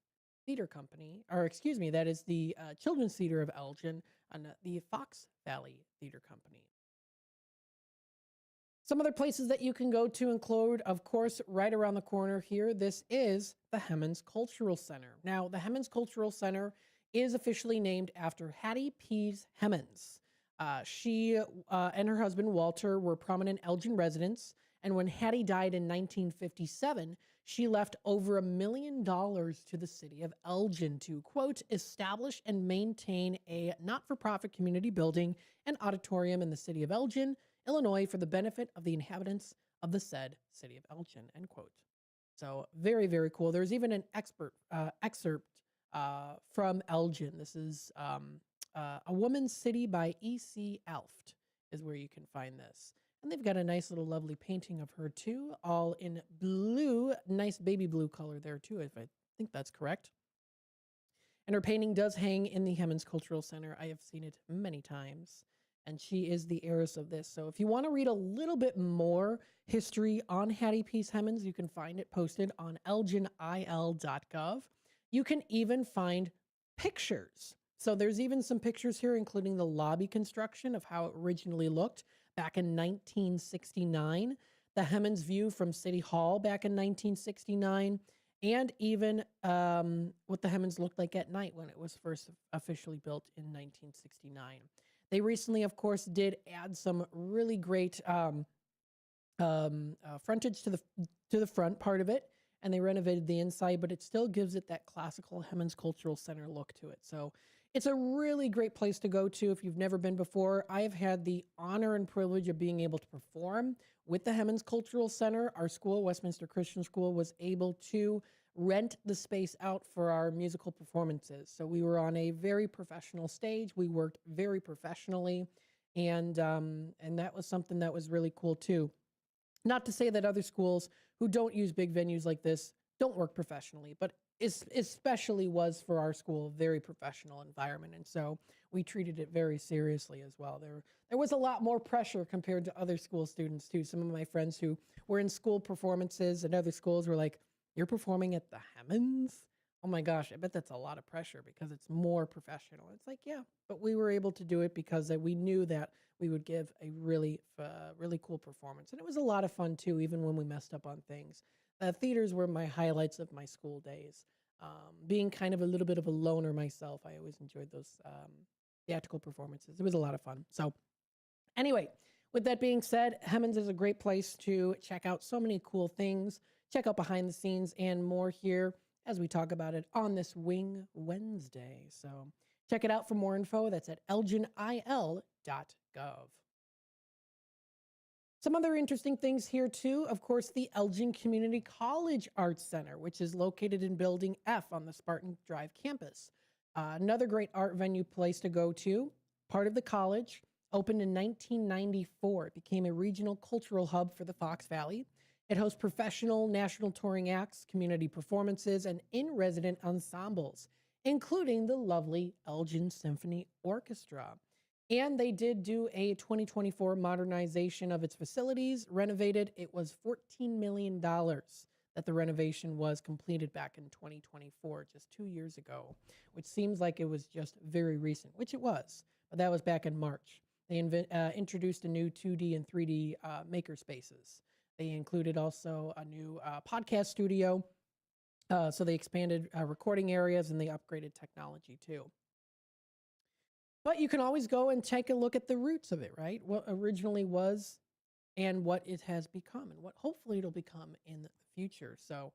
[SPEAKER 15] Theater Company, or excuse me, that is the Children's Theater of Elgin and the Fox Valley Theater Company. Some other places that you can go to include, of course, right around the corner here, this is the Hemmons Cultural Center. Now, the Hemmons Cultural Center is officially named after Hattie Pease Hemmons. She and her husband, Walter, were prominent Elgin residents, and when Hattie died in 1957, she left over $1 million to the city of Elgin to, quote, establish and maintain a not-for-profit community building and auditorium in the city of Elgin, Illinois, for the benefit of the inhabitants of the said city of Elgin, end quote. So very, very cool. There's even an excerpt from Elgin. This is A Woman's City by E.C. Alft is where you can find this. And they've got a nice little lovely painting of her too, all in blue, nice baby blue color there too, if I think that's correct. And her painting does hang in the Hemmons Cultural Center. I have seen it many times. And she is the heiress of this. So if you want to read a little bit more history on Hattie Pease Hemmons, you can find it posted on elginil.gov. You can even find pictures. So there's even some pictures here, including the lobby construction of how it originally looked back in 1969, the Hemmons view from City Hall back in 1969, and even what the Hemmons looked like at night when it was first officially built in 1969. They recently, of course, did add some really great frontage to the front part of it, and they renovated the inside, but it still gives it that classical Hemmons Cultural Center look to it. So it's a really great place to go to if you've never been before. I have had the honor and privilege of being able to perform with the Hemmons Cultural Center. Our school, Westminster Christian School, was able to rent the space out for our musical performances. So we were on a very professional stage. We worked very professionally, and that was something that was really cool too. Not to say that other schools who don't use big venues like this don't work professionally, but especially was for our school a very professional environment, and so we treated it very seriously as well. There was a lot more pressure compared to other school students too. Some of my friends who were in school performances at other schools were like, "You're performing at the Hemmons? Oh my gosh, I bet that's a lot of pressure because it's more professional." It's like, yeah, but we were able to do it because we knew that we would give a really cool performance, and it was a lot of fun too, even when we messed up on things. Theaters were my highlights of my school days. Being kind of a little bit of a loner myself, I always enjoyed those theatrical performances. It was a lot of fun. So anyway, with that being said, Hemmons is a great place to check out so many cool things, check out behind the scenes and more here as we talk about it on this Wing Wednesday. So check it out for more info. That's at elginil.gov. Some other interesting things here too, of course, the Elgin Community College Arts Center, which is located in Building F on the Spartan Drive campus. Another great art venue place to go to. Part of the college, opened in 1994. It became a regional cultural hub for the Fox Valley. It hosts professional national touring acts, community performances, and in-resident ensembles, including the lovely Elgin Symphony Orchestra. And they did do a 2024 modernization of its facilities, renovated. It was $14 million that the renovation was completed back in 2024, just 2 years ago, which seems like it was just very recent, which it was, but that was back in March. They introduced a new 2D and 3D maker spaces. They included also a new podcast studio. So they expanded recording areas and they upgraded technology too. But you can always go and take a look at the roots of it, right? What originally was and what it has become and what hopefully it'll become in the future. So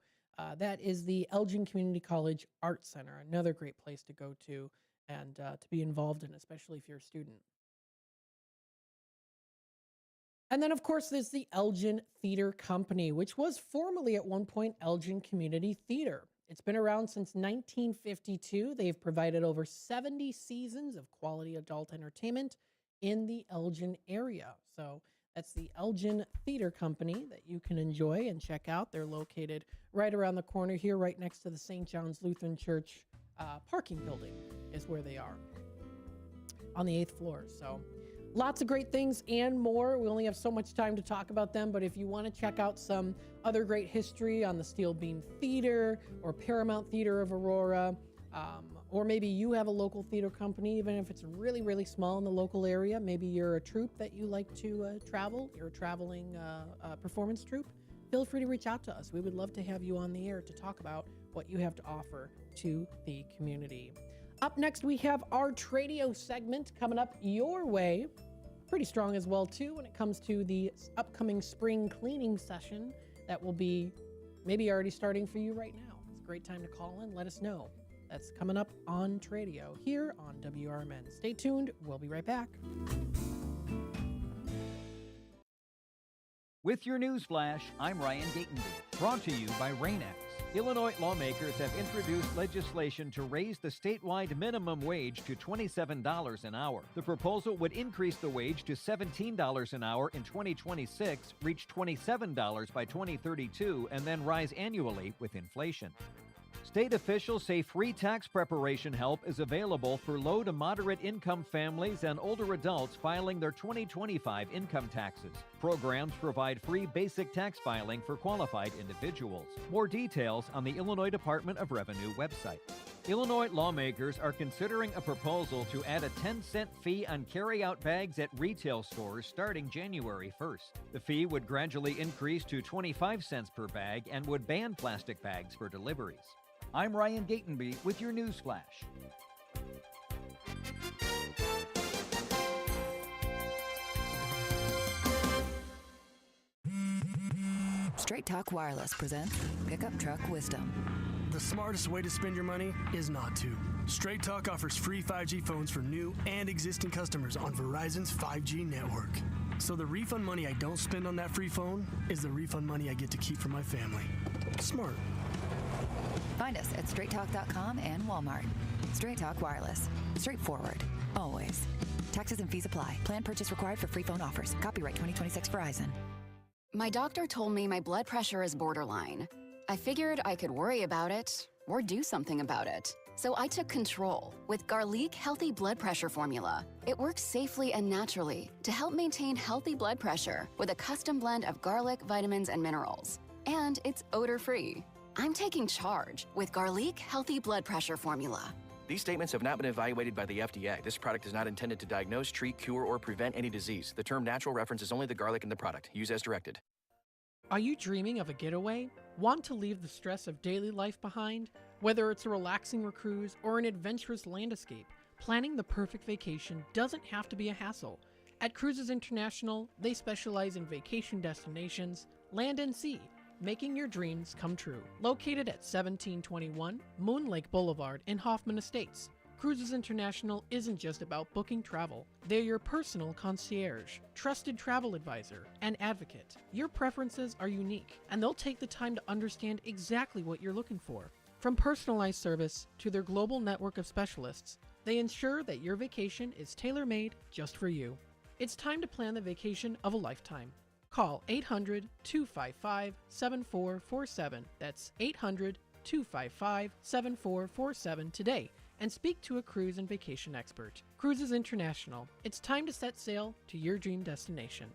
[SPEAKER 15] that is the Elgin Community College Arts Center, another great place to go to and to be involved in, especially if you're a student. And then, of course, there's the Elgin Theater Company, which was formerly at one point Elgin Community Theater. It's been around since 1952. They've provided over 70 seasons of quality adult entertainment in the Elgin area. So that's the Elgin Theater Company that you can enjoy and check out. They're located right around the corner here, right next to the St. John's Lutheran Church parking building is where they are on the 8th floor. So Lots of great things and more. We only have so much time to talk about them, but if you want to check out some other great history on the Steel Beam Theater or Paramount Theater of Aurora, or maybe you have a local theater company, even if it's really, really small in the local area, maybe you're a troupe that you like to travel, you're a traveling performance troupe, feel free to reach out to us. We would love to have you on the air to talk about what you have to offer to the community. Up next, we have our Tradio segment coming up your way. Pretty strong as well, too, when it comes to the upcoming spring cleaning session that will be maybe already starting for you right now. It's a great time to call in. Let us know. That's coming up on Tradio here on WRMN. Stay tuned. We'll be right back.
[SPEAKER 2] With your news flash, I'm Ryan Gatenby. Brought to you by RAIN-X. Illinois lawmakers have introduced legislation to raise the statewide minimum wage to $27 an hour. The proposal would increase the wage to $17 an hour in 2026, reach $27 by 2032, and then rise annually with inflation. State officials say free tax preparation help is available for low to moderate income families and older adults filing their 2025 income taxes. Programs provide free basic tax filing for qualified individuals. More details on the Illinois Department of Revenue website. Illinois lawmakers are considering a proposal to add a 10-cent fee on carry-out bags at retail stores starting January 1st. The fee would gradually increase to 25 cents per bag and would ban plastic bags for deliveries. I'm Ryan Gatenby with your news flash.
[SPEAKER 1] Straight Talk Wireless presents Pickup Truck Wisdom.
[SPEAKER 14] The smartest way to spend your money is not to. Straight Talk offers free 5G phones for new and existing customers on Verizon's 5G network. So the refund money I don't spend on that free phone is the refund money I get to keep for my family. Smart.
[SPEAKER 1] Find us at straighttalk.com and Walmart. Straight Talk Wireless. Straightforward. Always. Taxes and fees apply. Plan purchase required for free phone offers. Copyright 2026 Verizon.
[SPEAKER 22] My doctor told me my blood pressure is borderline. I figured I could worry about it or do something about it. So I took control with Garlic Healthy Blood Pressure Formula. It works safely and naturally to help maintain healthy blood pressure with a custom blend of garlic, vitamins, and minerals. And it's odor-free. I'm taking charge with Garlic Healthy Blood Pressure Formula.
[SPEAKER 6] These statements have not been evaluated by the FDA. This product is not intended to diagnose, treat, cure, or prevent any disease. The term natural references only the garlic in the product. Use as directed.
[SPEAKER 15] Are you dreaming of a getaway? Want to leave the stress of daily life behind? Whether it's a relaxing cruise or an adventurous landscape, planning the perfect vacation doesn't have to be a hassle. At Cruises International, they specialize in vacation destinations, land and sea, making your dreams come true. Located at 1721 Moon Lake Boulevard in Hoffman Estates, Cruises International isn't just about booking travel. They're your personal concierge, trusted travel advisor, and advocate. Your preferences are unique, and they'll take the time to understand exactly what you're looking for. From personalized service to their global network of specialists, they ensure that your vacation is tailor-made just for you. It's time to plan the vacation of a lifetime. Call 800-255-7447. That's 800-255-7447 today and speak to a cruise and vacation expert. Cruises International. It's time to set sail to your dream destination.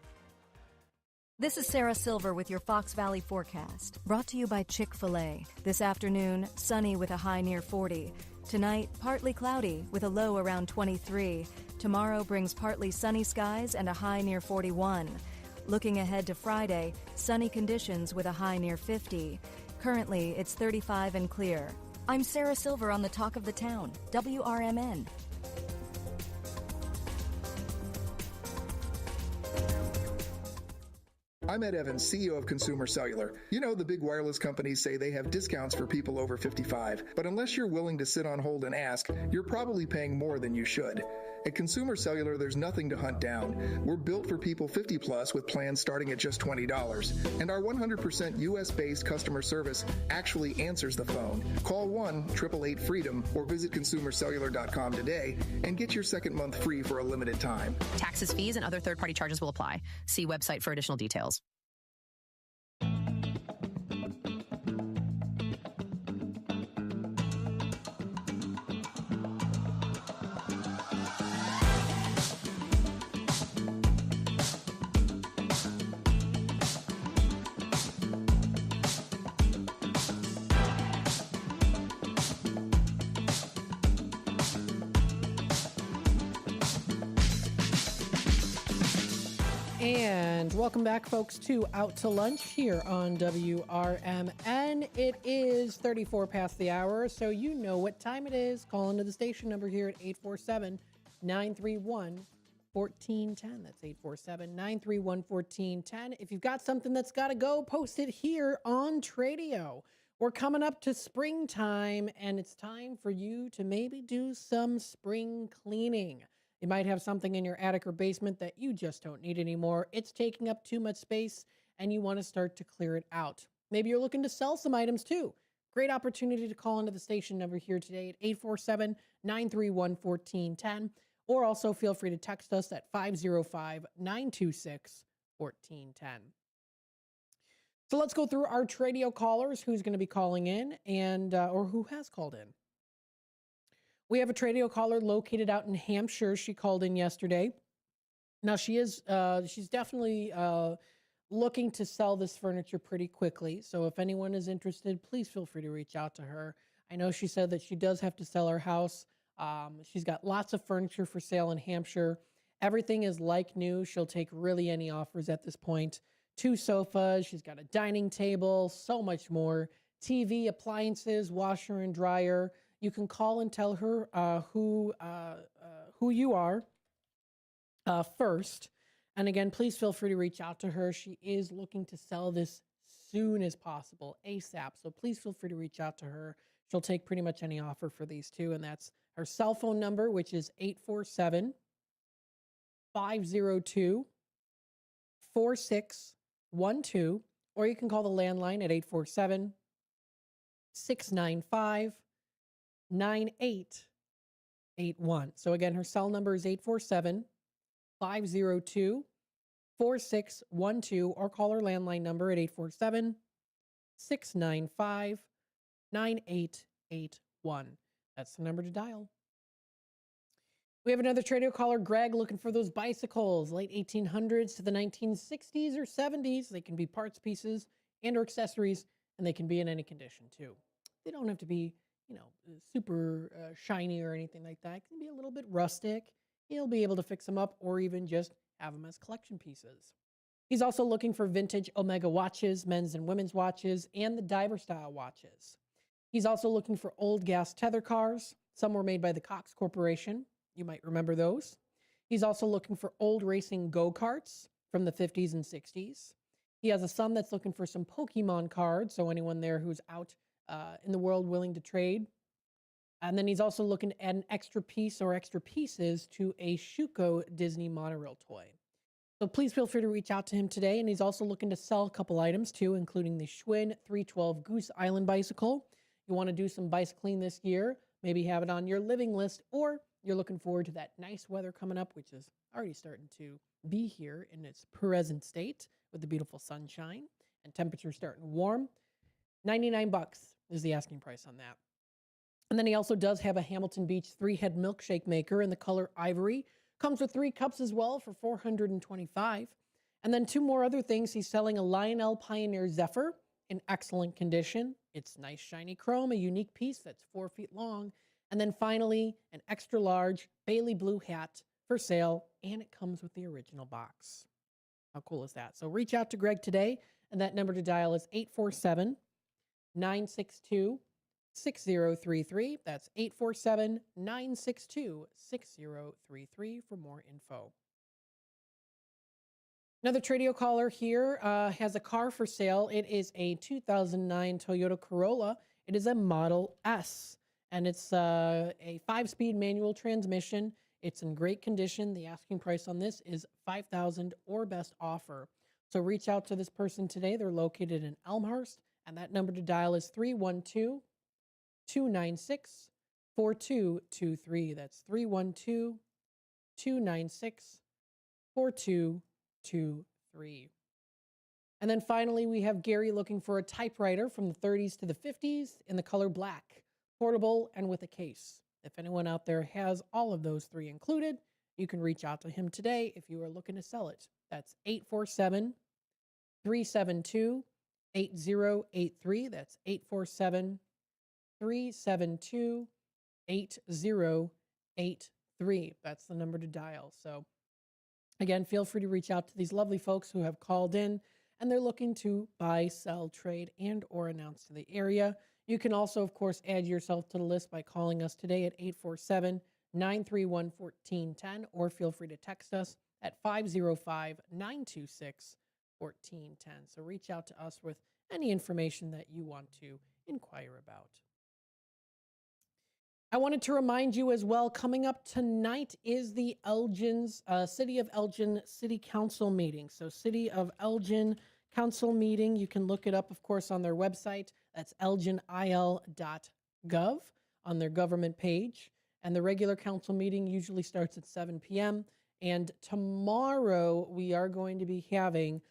[SPEAKER 11] This is Sarah Silver with your Fox Valley forecast, brought to you by Chick-fil-A. This afternoon, sunny with a high near 40. Tonight, partly cloudy with a low around 23. Tomorrow brings partly sunny skies and a high near 41. Looking ahead to Friday, sunny conditions with a high near 50. Currently, it's 35 and clear. I'm Sarah Silver on the Talk of the Town, WRMN.
[SPEAKER 23] I'm Ed Evans, CEO of Consumer Cellular. You know, the big wireless companies say they have discounts for people over 55, but unless you're willing to sit on hold and ask, you're probably paying more than you should. At Consumer Cellular, there's nothing to hunt down. We're built for people 50 plus with plans starting at just $20. And our 100% US-based customer service actually answers the phone. Call 1-888-FREEDOM or visit consumercellular.com today and get your second month free for a limited time.
[SPEAKER 24] Taxes, fees, and other third-party charges will apply. See website for additional details.
[SPEAKER 15] And welcome back, folks, to Out to Lunch here on WRMN. It is 34 past the hour, so you know what time it is. Call into the station number here at 847-931-1410. That's 847-931-1410. If you've got something that's got to go, post it here on Tradio. We're coming up to springtime, and it's time for you to maybe do some spring cleaning. You might have something in your attic or basement that you just don't need anymore. It's taking up too much space, and you want to start to clear it out. Maybe you're looking to sell some items too. Great opportunity to call into the station number here today at 847-931-1410, or also feel free to text us at 505-926-1410. So let's go through our Tradio callers, who's going to be calling in and or who has called in. We have a Tradio caller located out in Hampshire. She called in yesterday. Now she's definitely looking to sell this furniture pretty quickly. So if anyone is interested, please feel free to reach out to her. I know she said that she does have to sell her house. She's got lots of furniture for sale in Hampshire. Everything is like new. She'll take really any offers at this point. 2 sofas. She's got a dining table, so much more. TV, appliances, washer and dryer. You can call and tell her who you are first. And again, please feel free to reach out to her. She is looking to sell this soon as possible, ASAP. So please feel free to reach out to her. She'll take pretty much any offer for these two. And that's her cell phone number, which is 847-502-4612. Or you can call the landline at 847-695-9881. So again, her cell number is 847-502-4612, or call her landline number at 847-695-9881. That's the number to dial. We have another Tradio caller, Greg, looking for those bicycles, late 1800s to the 1960s or 70s. They can be parts, pieces, and or accessories, and they can be in any condition too. They don't have to be, super shiny or anything like that. It can be a little bit rustic. He'll be able to fix them up or even just have them as collection pieces. He's also looking for vintage Omega watches, men's and women's watches, and the diver style watches. He's also looking for old gas tether cars. Some were made by the Cox Corporation. You might remember those. He's also looking for old racing go-karts from the 50s and 60s. He has a son that's looking for some Pokemon cards, so anyone there who's out in the world willing to trade. And then he's also looking to add an extra piece or extra pieces to a Shuko Disney monorail toy. So please feel free to reach out to him today. And he's also looking to sell a couple items too, including the Schwinn 312 Goose Island bicycle. You want to do some bicycling this year, maybe have it on your living list, or you're looking forward to that nice weather coming up, which is already starting to be here in its present state with the beautiful sunshine and temperatures starting warm. $99 is the asking price on that. And then he also does have a Hamilton Beach 3-head milkshake maker in the color ivory. Comes with 3 cups as well for $425. And then 2 more other things. He's selling a Lionel Pioneer Zephyr in excellent condition. It's nice shiny chrome, a unique piece that's 4 feet long. And then finally, an extra large Bailey blue hat for sale, and it comes with the original box. How cool is that? So reach out to Greg today, and that number to dial is 847-962-6033. That's 847-962-6033 for more info. Another Tradio caller here has a car for sale. It is a 2009 Toyota Corolla. It is a Model S, and it's a 5-speed manual transmission. It's in great condition. The asking price on this is $5,000 or best offer. So reach out to this person today. They're located in Elmhurst, and that number to dial is 312-296-4223. That's 312-296-4223. And then finally, we have Gary looking for a typewriter from the 30s to the 50s in the color black, portable, and with a case. If anyone out there has all of those 3 included, you can reach out to him today if you are looking to sell it. That's 847-372-8083. That's 847-372-8083. That's the number to dial. So Again, feel free to reach out to these lovely folks who have called in and they're looking to buy, sell, trade, and or announce to the area. You can also, of course, add yourself to the list by calling us today at 847-931-1410, or feel free to text us at 505-926-1410. So reach out to us with any information that you want to inquire about. I wanted to remind you as well, coming up tonight is the City of Elgin City Council meeting. So City of Elgin Council meeting, you can look it up, of course, on their website. That's elginil.gov on their government page. And the regular council meeting usually starts at 7 p.m. And tomorrow we are going to be having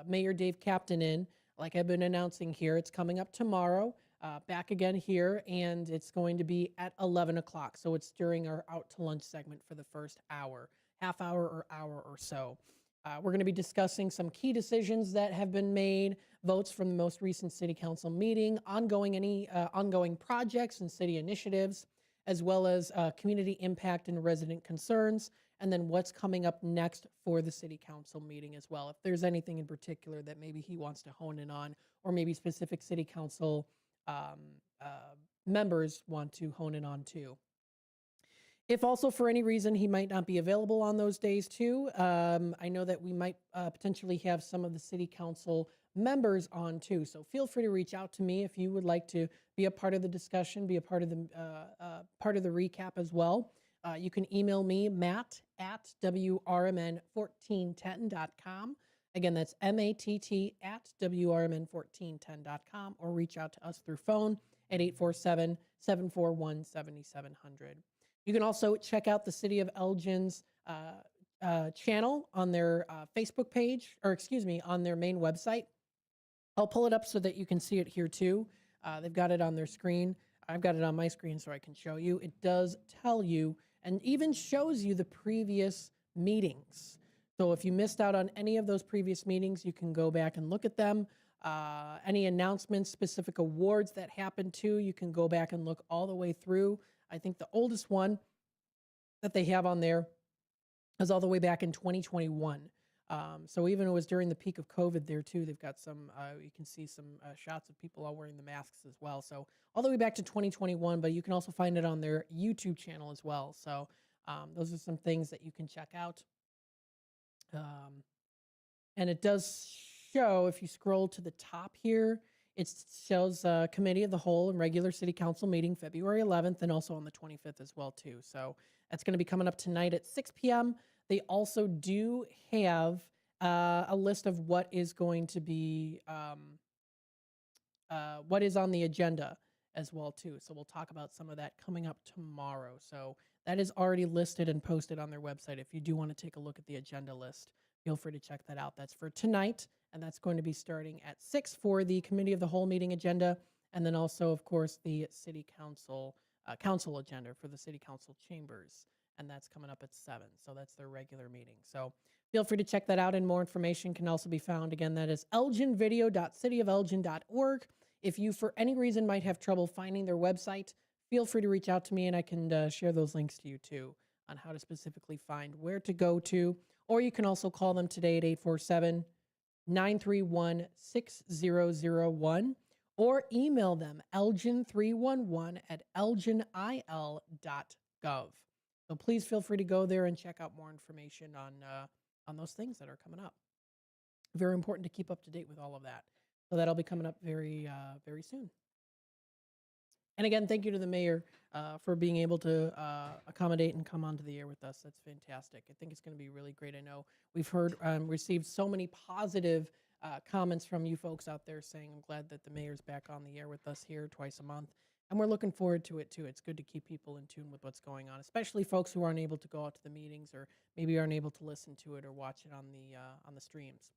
[SPEAKER 15] Mayor Dave Captain in. Like I've been announcing here, it's coming up tomorrow. Back again here, and it's going to be at 11 o'clock. So it's during our out to lunch segment for the first hour, half hour or hour or so. We're going to be discussing some key decisions that have been made, votes from the most recent city council meeting, ongoing projects and city initiatives, as well as community impact and resident concerns, and then what's coming up next for the city council meeting as well. If there's anything in particular that maybe he wants to hone in on, or maybe specific city council members want to hone in on too. If also for any reason he might not be available on those days too, I know that we might potentially have some of the city council members on too. So feel free to reach out to me if you would like to be a part of the discussion, be a part of the recap as well. You can email me, Matt at WRMN1410.com. Again, that's MATT at WRMN1410.com, or reach out to us through phone at 847-741-7700. You can also check out the City of Elgin's channel on their Facebook page, on their main website. I'll pull it up so that you can see it here too. They've got it on their screen. I've got it on my screen so I can show you. It does tell you and even shows you the previous meetings. So if you missed out on any of those previous meetings, you can go back and look at them. Any announcements, specific awards that happened too, you can go back and look all the way through. I think the oldest one that they have on there is all the way back in 2021. So even it was during the peak of COVID there too, they've got some, you can see some shots of people all wearing the masks as well. So all the way back to 2021, but you can also find it on their YouTube channel as well. So those are some things that you can check out. And it does show, if you scroll to the top here, it shows Committee of the Whole and regular City Council meeting February 11th and also on the 25th as well too. So that's going to be coming up tonight at 6 p.m. They also do have a list of what is going to be, what is on the agenda as well too. So we'll talk about some of that coming up tomorrow. So that is already listed and posted on their website. If you do want to take a look at the agenda list, feel free to check that out. That's for tonight, and that's going to be starting at 6 for the Committee of the Whole meeting agenda, and then also, of course, the City Council council agenda for the City Council chambers, and that's coming up at 7. So that's their regular meeting. So feel free to check that out, and more information can also be found. Again, that is elginvideo.cityofelgin.org. If you, for any reason, might have trouble finding their website, feel free to reach out to me, and I can share those links to you too on how to specifically find where to go to. Or you can also call them today at 847-931-6001 or email them elgin311@elginil.gov. So please feel free to go there and check out more information on those things that are coming up. Very important to keep up to date with all of that. So that'll be coming up very soon. And again, thank you to the mayor for being able to accommodate and come onto the air with us. That's fantastic. I think it's going to be really great. I know we've received so many positive comments from you folks out there saying, I'm glad that the mayor's back on the air with us here twice a month. And we're looking forward to it too. It's good to keep people in tune with what's going on, especially folks who aren't able to go out to the meetings or maybe aren't able to listen to it or watch it on the streams.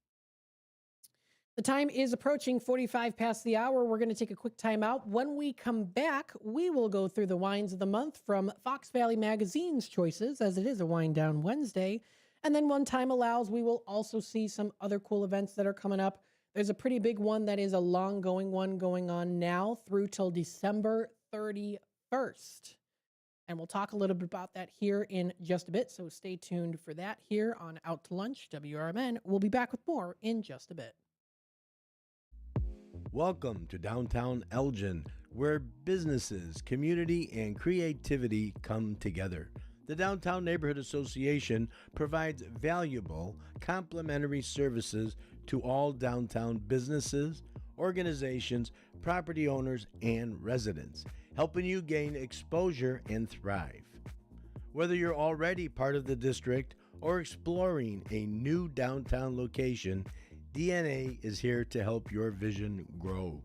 [SPEAKER 15] The time is approaching 45 past the hour. We're going to take a quick time out. When we come back, we will go through the wines of the month from Fox Valley Magazine's choices, as it is a Wine Down Wednesday. And then when time allows, we will also see some other cool events that are coming up. There's a pretty big one that is a long-going one going on now through till December 31st. And we'll talk a little bit about that here in just a bit. So stay tuned for that here on Out to Lunch, WRMN. We'll be back with more in just a bit.
[SPEAKER 3] Welcome to downtown Elgin, where businesses, community, and creativity come together. The Downtown Neighborhood Association provides valuable, complimentary services to all downtown businesses, organizations, property owners, and residents, helping you gain exposure and thrive. Whether you're already part of the district or exploring a new downtown location, DNA is here to help your vision grow.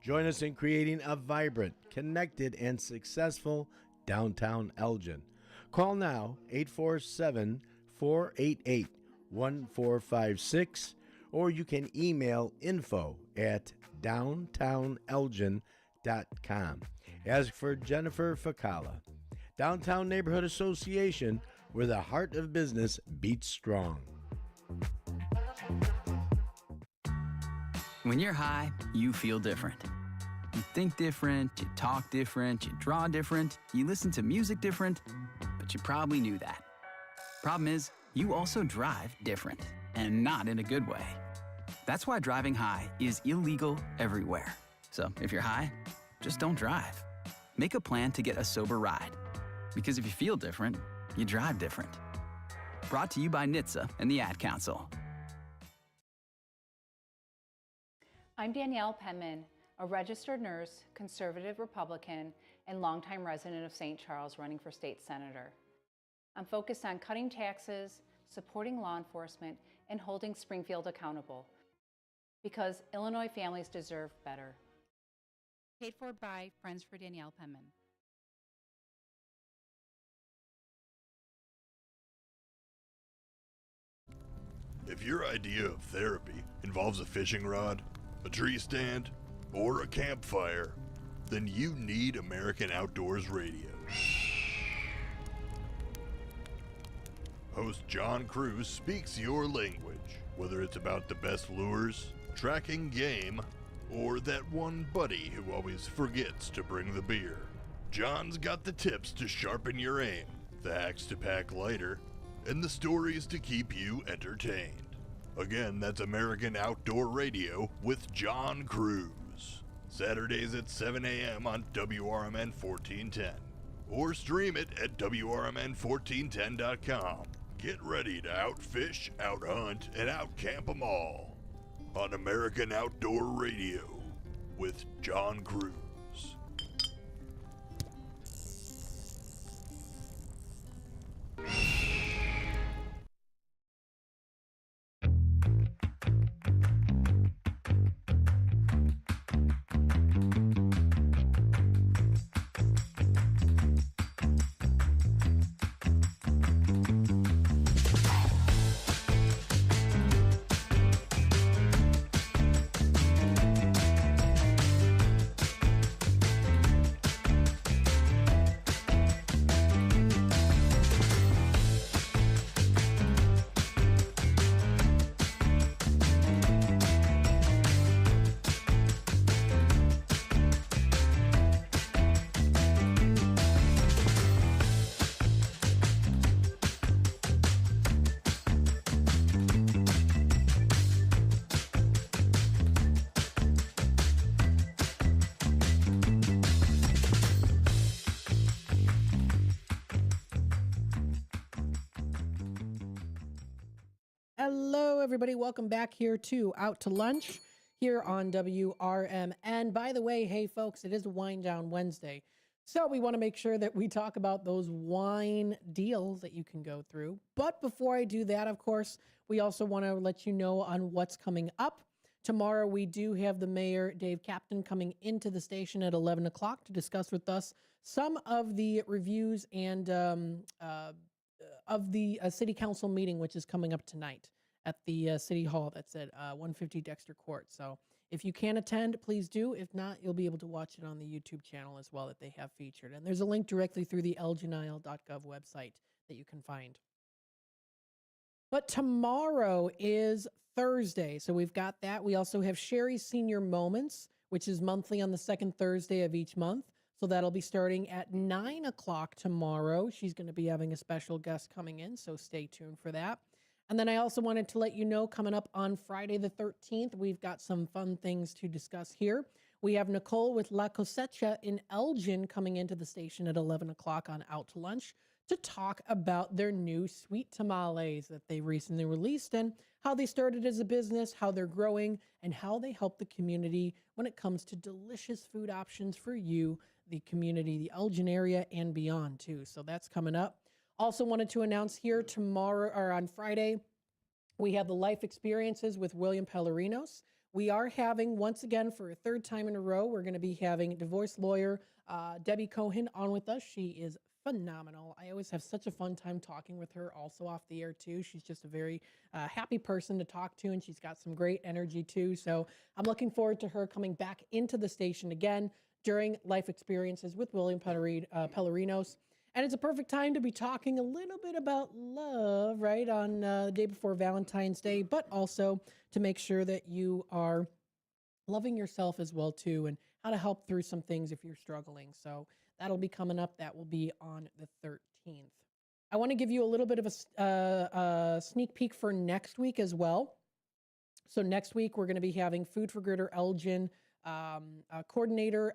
[SPEAKER 3] Join us in creating a vibrant, connected, and successful downtown Elgin. Call now 847-488-1456, or you can email info@downtownelgin.com. Ask for Jennifer Facala. Downtown Neighborhood Association, where the heart of business beats strong.
[SPEAKER 7] When you're high, you feel different. You think different, you talk different, you draw different, you listen to music different, but you probably knew that. Problem is, you also drive different, and not in a good way. That's why driving high is illegal everywhere. So if you're high, just don't drive. Make a plan to get a sober ride. Because if you feel different, you drive different. Brought to you by NHTSA and the Ad Council.
[SPEAKER 8] I'm Danielle Penman, a registered nurse, conservative Republican, and longtime resident of St. Charles running for state senator. I'm focused on cutting taxes, supporting law enforcement, and holding Springfield accountable. Because Illinois families deserve better.
[SPEAKER 17] Paid for by Friends for Danielle Penman.
[SPEAKER 19] If your idea of therapy involves a fishing rod, a tree stand, or a campfire, then you need American Outdoors Radio. Host John Cruz speaks your language, whether it's about the best lures, tracking game, or that one buddy who always forgets to bring the beer. John's got the tips to sharpen your aim, the hacks to pack lighter, and the stories to keep you entertained. Again, that's American Outdoor Radio with John Cruz. Saturdays at 7 a.m. on WRMN 1410. Or stream it at WRMN1410.com. Get ready to outfish, outhunt, and outcamp 'em all on American Outdoor Radio with John Cruz.
[SPEAKER 15] Hello, everybody. Welcome back here to Out to Lunch here on WRMN. By the way, hey, folks, it is Wine Down Wednesday. So we want to make sure that we talk about those wine deals that you can go through. But before I do that, of course, we also want to let you know on what's coming up. Tomorrow, we do have the mayor, Dave Captain, coming into the station at 11 o'clock to discuss with us some of the reviews and of the city council meeting, which is coming up tonight at the city hall. That's at 150 Dexter Court. So if you can attend, please do. If not, you'll be able to watch it on the YouTube channel as well that they have featured. And there's a link directly through the elginile.gov website that you can find. But tomorrow is Thursday, so we've got that. We also have Sherry's Senior Moments, which is monthly on the second Thursday of each month. So that'll be starting at 9 o'clock tomorrow. She's going to be having a special guest coming in, so stay tuned for that. And then I also wanted to let you know, coming up on Friday the 13th, we've got some fun things to discuss here. We have Nicole with La Cosecha in Elgin coming into the station at 11 o'clock on Out to Lunch to talk about their new sweet tamales that they recently released and how they started as a business, how they're growing, and how they help the community when it comes to delicious food options for you, the community, the Elgin area, and beyond too. So that's coming up. Also wanted to announce here tomorrow or on Friday, we have the life experiences with William Pellerinos. We are having, once again, for a third time in a row, we're going to be having divorce lawyer Debbie Cohen on with us. She is phenomenal. I always have such a fun time talking with her, also off the air too. She's just a very happy person to talk to, and she's got some great energy too. So I'm looking forward to her coming back into the station again during life experiences with William Pellerinos. And it's a perfect time to be talking a little bit about love, right, on the day before Valentine's Day, but also to make sure that you are loving yourself as well, too, and how to help through some things if you're struggling. So that'll be coming up. That will be on the 13th. I want to give you a little bit of a sneak peek for next week as well. So next week, we're going to be having Food for Greater Elgin coordinator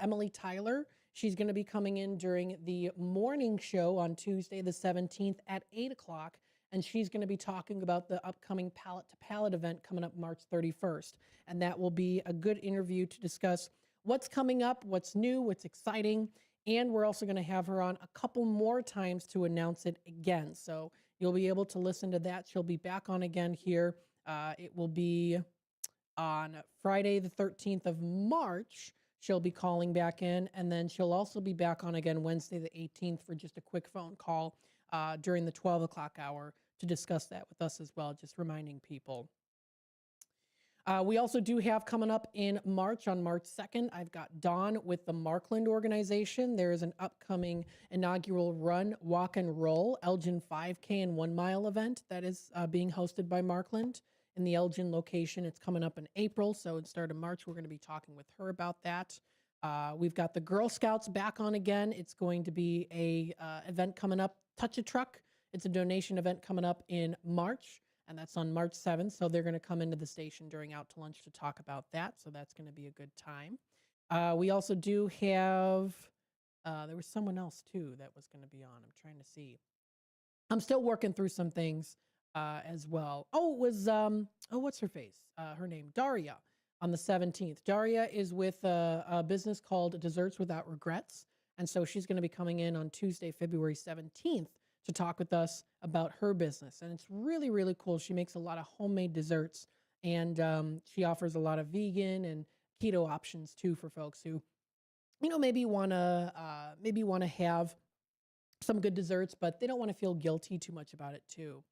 [SPEAKER 15] Emily Tyler. She's going to be coming in during the morning show on Tuesday, the 17th at 8 o'clock. And she's going to be talking about the upcoming Palate to Palate event coming up March 31st. And that will be a good interview to discuss what's coming up, what's new, what's exciting. And we're also going to have her on a couple more times to announce it again. So you'll be able to listen to that. She'll be back on again here. It will be on Friday, the 13th of March. She'll be calling back in, and then she'll also be back on again Wednesday, the 18th, for just a quick phone call during the 12 o'clock hour to discuss that with us as well, just reminding people. We also do have coming up in March, on March 2nd, I've got Dawn with the Markland organization. There is an upcoming inaugural run, walk, and roll Elgin 5K and 1 mile event that is being hosted by Markland in the Elgin location. It's coming up in April, so at the start of March, we're going to be talking with her about that. We've got the Girl Scouts back on again. It's going to be a event coming up, Touch a Truck. It's a donation event coming up in March, and that's on March 7th. So they're going to come into the station during Out to Lunch to talk about that. So that's going to be a good time. We also do have, there was someone else too that was going to be on. I'm trying to see. I'm still working through some things as well. Oh, it was, what's her face? Her name, Daria, on the 17th. Daria is with a business called Desserts Without Regrets. And so she's going to be coming in on Tuesday, February 17th to talk with us about her business. And it's really, really cool. She makes a lot of homemade desserts, and she offers a lot of vegan and keto options too for folks who, you know, maybe want to have some good desserts, but they don't want to feel guilty too much about it too.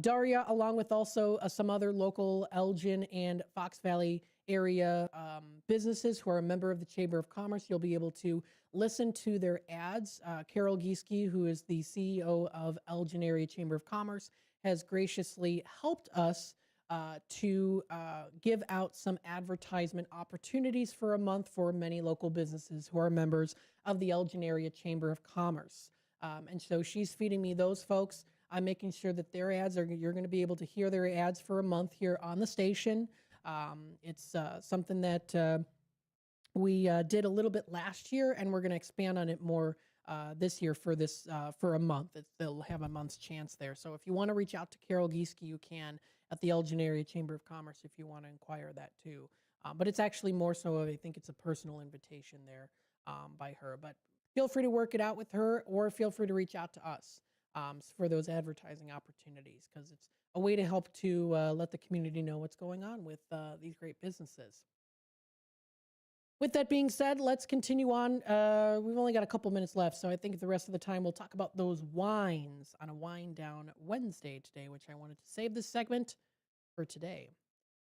[SPEAKER 15] Daria, along with also some other local Elgin and Fox Valley area businesses who are a member of the Chamber of Commerce, you'll be able to listen to their ads. Carol Gieske, who is the CEO of Elgin Area Chamber of Commerce, has graciously helped us to give out some advertisement opportunities for a month for many local businesses who are members of the Elgin Area Chamber of Commerce. And so she's feeding me those folks. I'm making sure that their ads you're going to be able to hear their ads for a month here on the station. It's something that we did a little bit last year, and we're going to expand on it more this year for this for a month. They'll have a month's chance there. So if you want to reach out to Carol Gieske, you can at the Elgin Area Chamber of Commerce if you want to inquire that too. But it's actually more so I think it's a personal invitation there by her. But feel free to work it out with her, or feel free to reach out to us for those advertising opportunities, because it's a way to help to let the community know what's going on with these great businesses. With that being said, let's continue on. We've only got a couple minutes left, so I think the rest of the time we'll talk about those wines on a Wine Down Wednesday today, which I wanted to save this segment for today.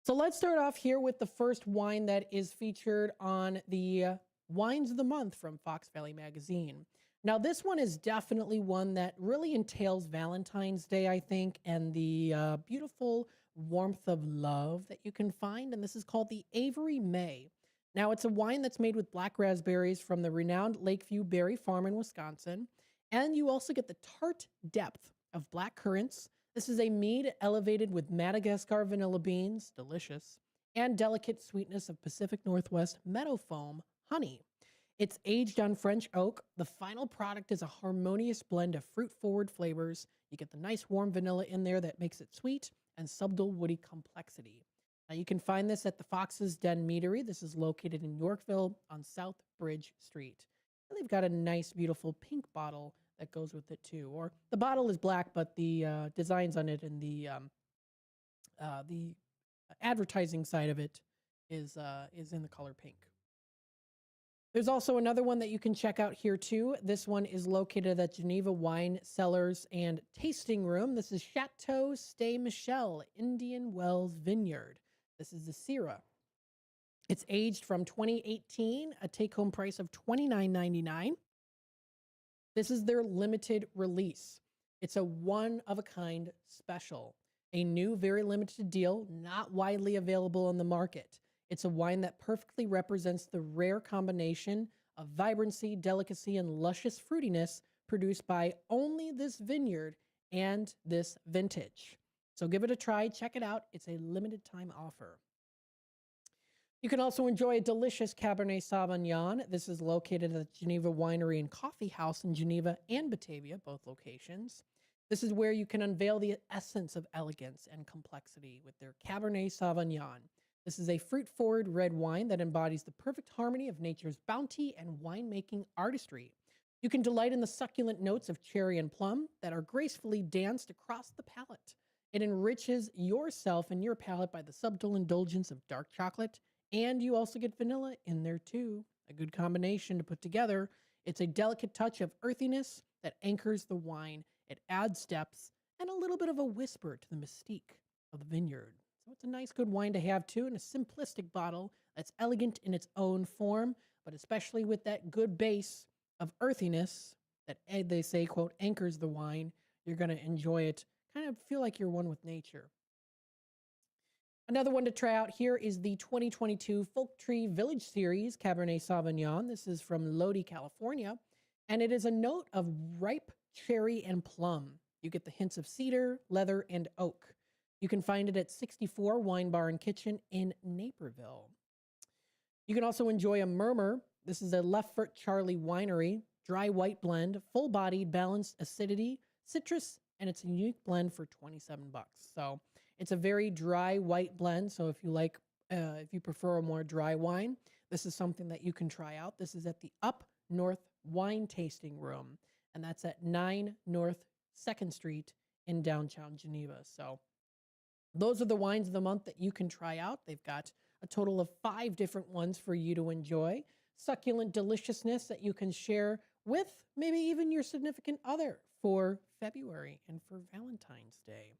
[SPEAKER 15] So let's start off here with the first wine that is featured on the Wines of the Month from Fox Valley Magazine. Now, this one is definitely one that really entails Valentine's Day, I think, and the beautiful warmth of love that you can find. And this is called the Avery May. Now, it's a wine that's made with black raspberries from the renowned Lakeview Berry Farm in Wisconsin. And you also get the tart depth of black currants. This is a mead elevated with Madagascar vanilla beans, delicious, and delicate sweetness of Pacific Northwest meadow foam honey. It's aged on French oak. The final product is a harmonious blend of fruit-forward flavors. You get the nice warm vanilla in there that makes it sweet and subtle woody complexity. Now, you can find this at the Fox's Den Meadery. This is located in Yorkville on South Bridge Street. And they've got a nice, beautiful pink bottle that goes with it too. Or the bottle is black, but the designs on it and the advertising side of it is in the color pink. There's also another one that you can check out here too. This one is located at Geneva Wine Cellars and Tasting Room. This is Chateau Ste. Michelle Indian Wells Vineyard. This is the Syrah. It's aged from 2018, a take-home price of $29.99. This is their limited release. It's a one-of-a-kind special, a new, very limited deal, not widely available on the market. It's a wine that perfectly represents the rare combination of vibrancy, delicacy, and luscious fruitiness produced by only this vineyard and this vintage. So give it a try. Check it out. It's a limited time offer. You can also enjoy a delicious Cabernet Sauvignon. This is located at the Geneva Winery and Coffee House in Geneva and Batavia, both locations. This is where you can unveil the essence of elegance and complexity with their Cabernet Sauvignon. This is a fruit-forward red wine that embodies the perfect harmony of nature's bounty and winemaking artistry. You can delight in the succulent notes of cherry and plum that are gracefully danced across the palate. It enriches yourself and your palate by the subtle indulgence of dark chocolate, and you also get vanilla in there too. A good combination to put together. It's a delicate touch of earthiness that anchors the wine. It adds depth and a little bit of a whisper to the mystique of the vineyard. So it's a nice, good wine to have too, in a simplistic bottle that's elegant in its own form, but especially with that good base of earthiness that they say, quote, anchors the wine. You're going to enjoy it. Kind of feel like you're one with nature. Another one to try out here is the 2022 Folk Tree Village Series Cabernet Sauvignon. This is from Lodi, California, and it is a note of ripe cherry and plum. You get the hints of cedar, leather, and oak. You can find it at 64 Wine Bar and Kitchen in Naperville. You can also enjoy a Murmur. This is a Lefferts Charlie Winery, dry white blend, full-bodied, balanced acidity, citrus, and it's a unique blend for $27. So it's a very dry white blend. So if you prefer a more dry wine, this is something that you can try out. This is at the Up North Wine Tasting Room, and that's at 9 North 2nd Street in downtown Geneva. So those are the wines of the month that you can try out. They've got a total of 5 different ones for you to enjoy. Succulent deliciousness that you can share with maybe even your significant other for February and for Valentine's Day.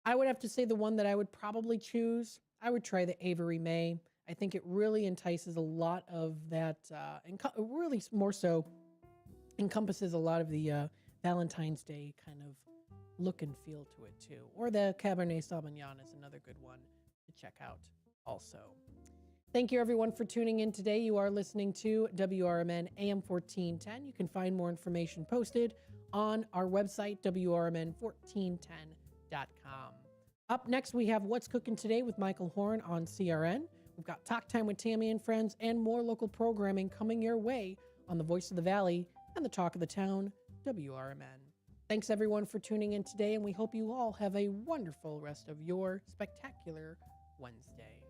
[SPEAKER 15] I would have to say the one that I would probably choose, I would try the Avery May. I think it really entices a lot of that, really more so encompasses a lot of the Valentine's Day kind of look and feel to it too. Or the Cabernet Sauvignon is another good one to check out also. Thank you everyone for tuning in today. You are listening to WRMN AM 1410. You can find more information posted on our website, WRMN1410.com. Up next, we have What's Cooking Today with Michael Horn on CRN. We've got Talk Time with Tammy and Friends and more local programming coming your way on the Voice of the Valley and the Talk of the Town, WRMN. Thanks everyone for tuning in today, and we hope you all have a wonderful rest of your spectacular Wednesday.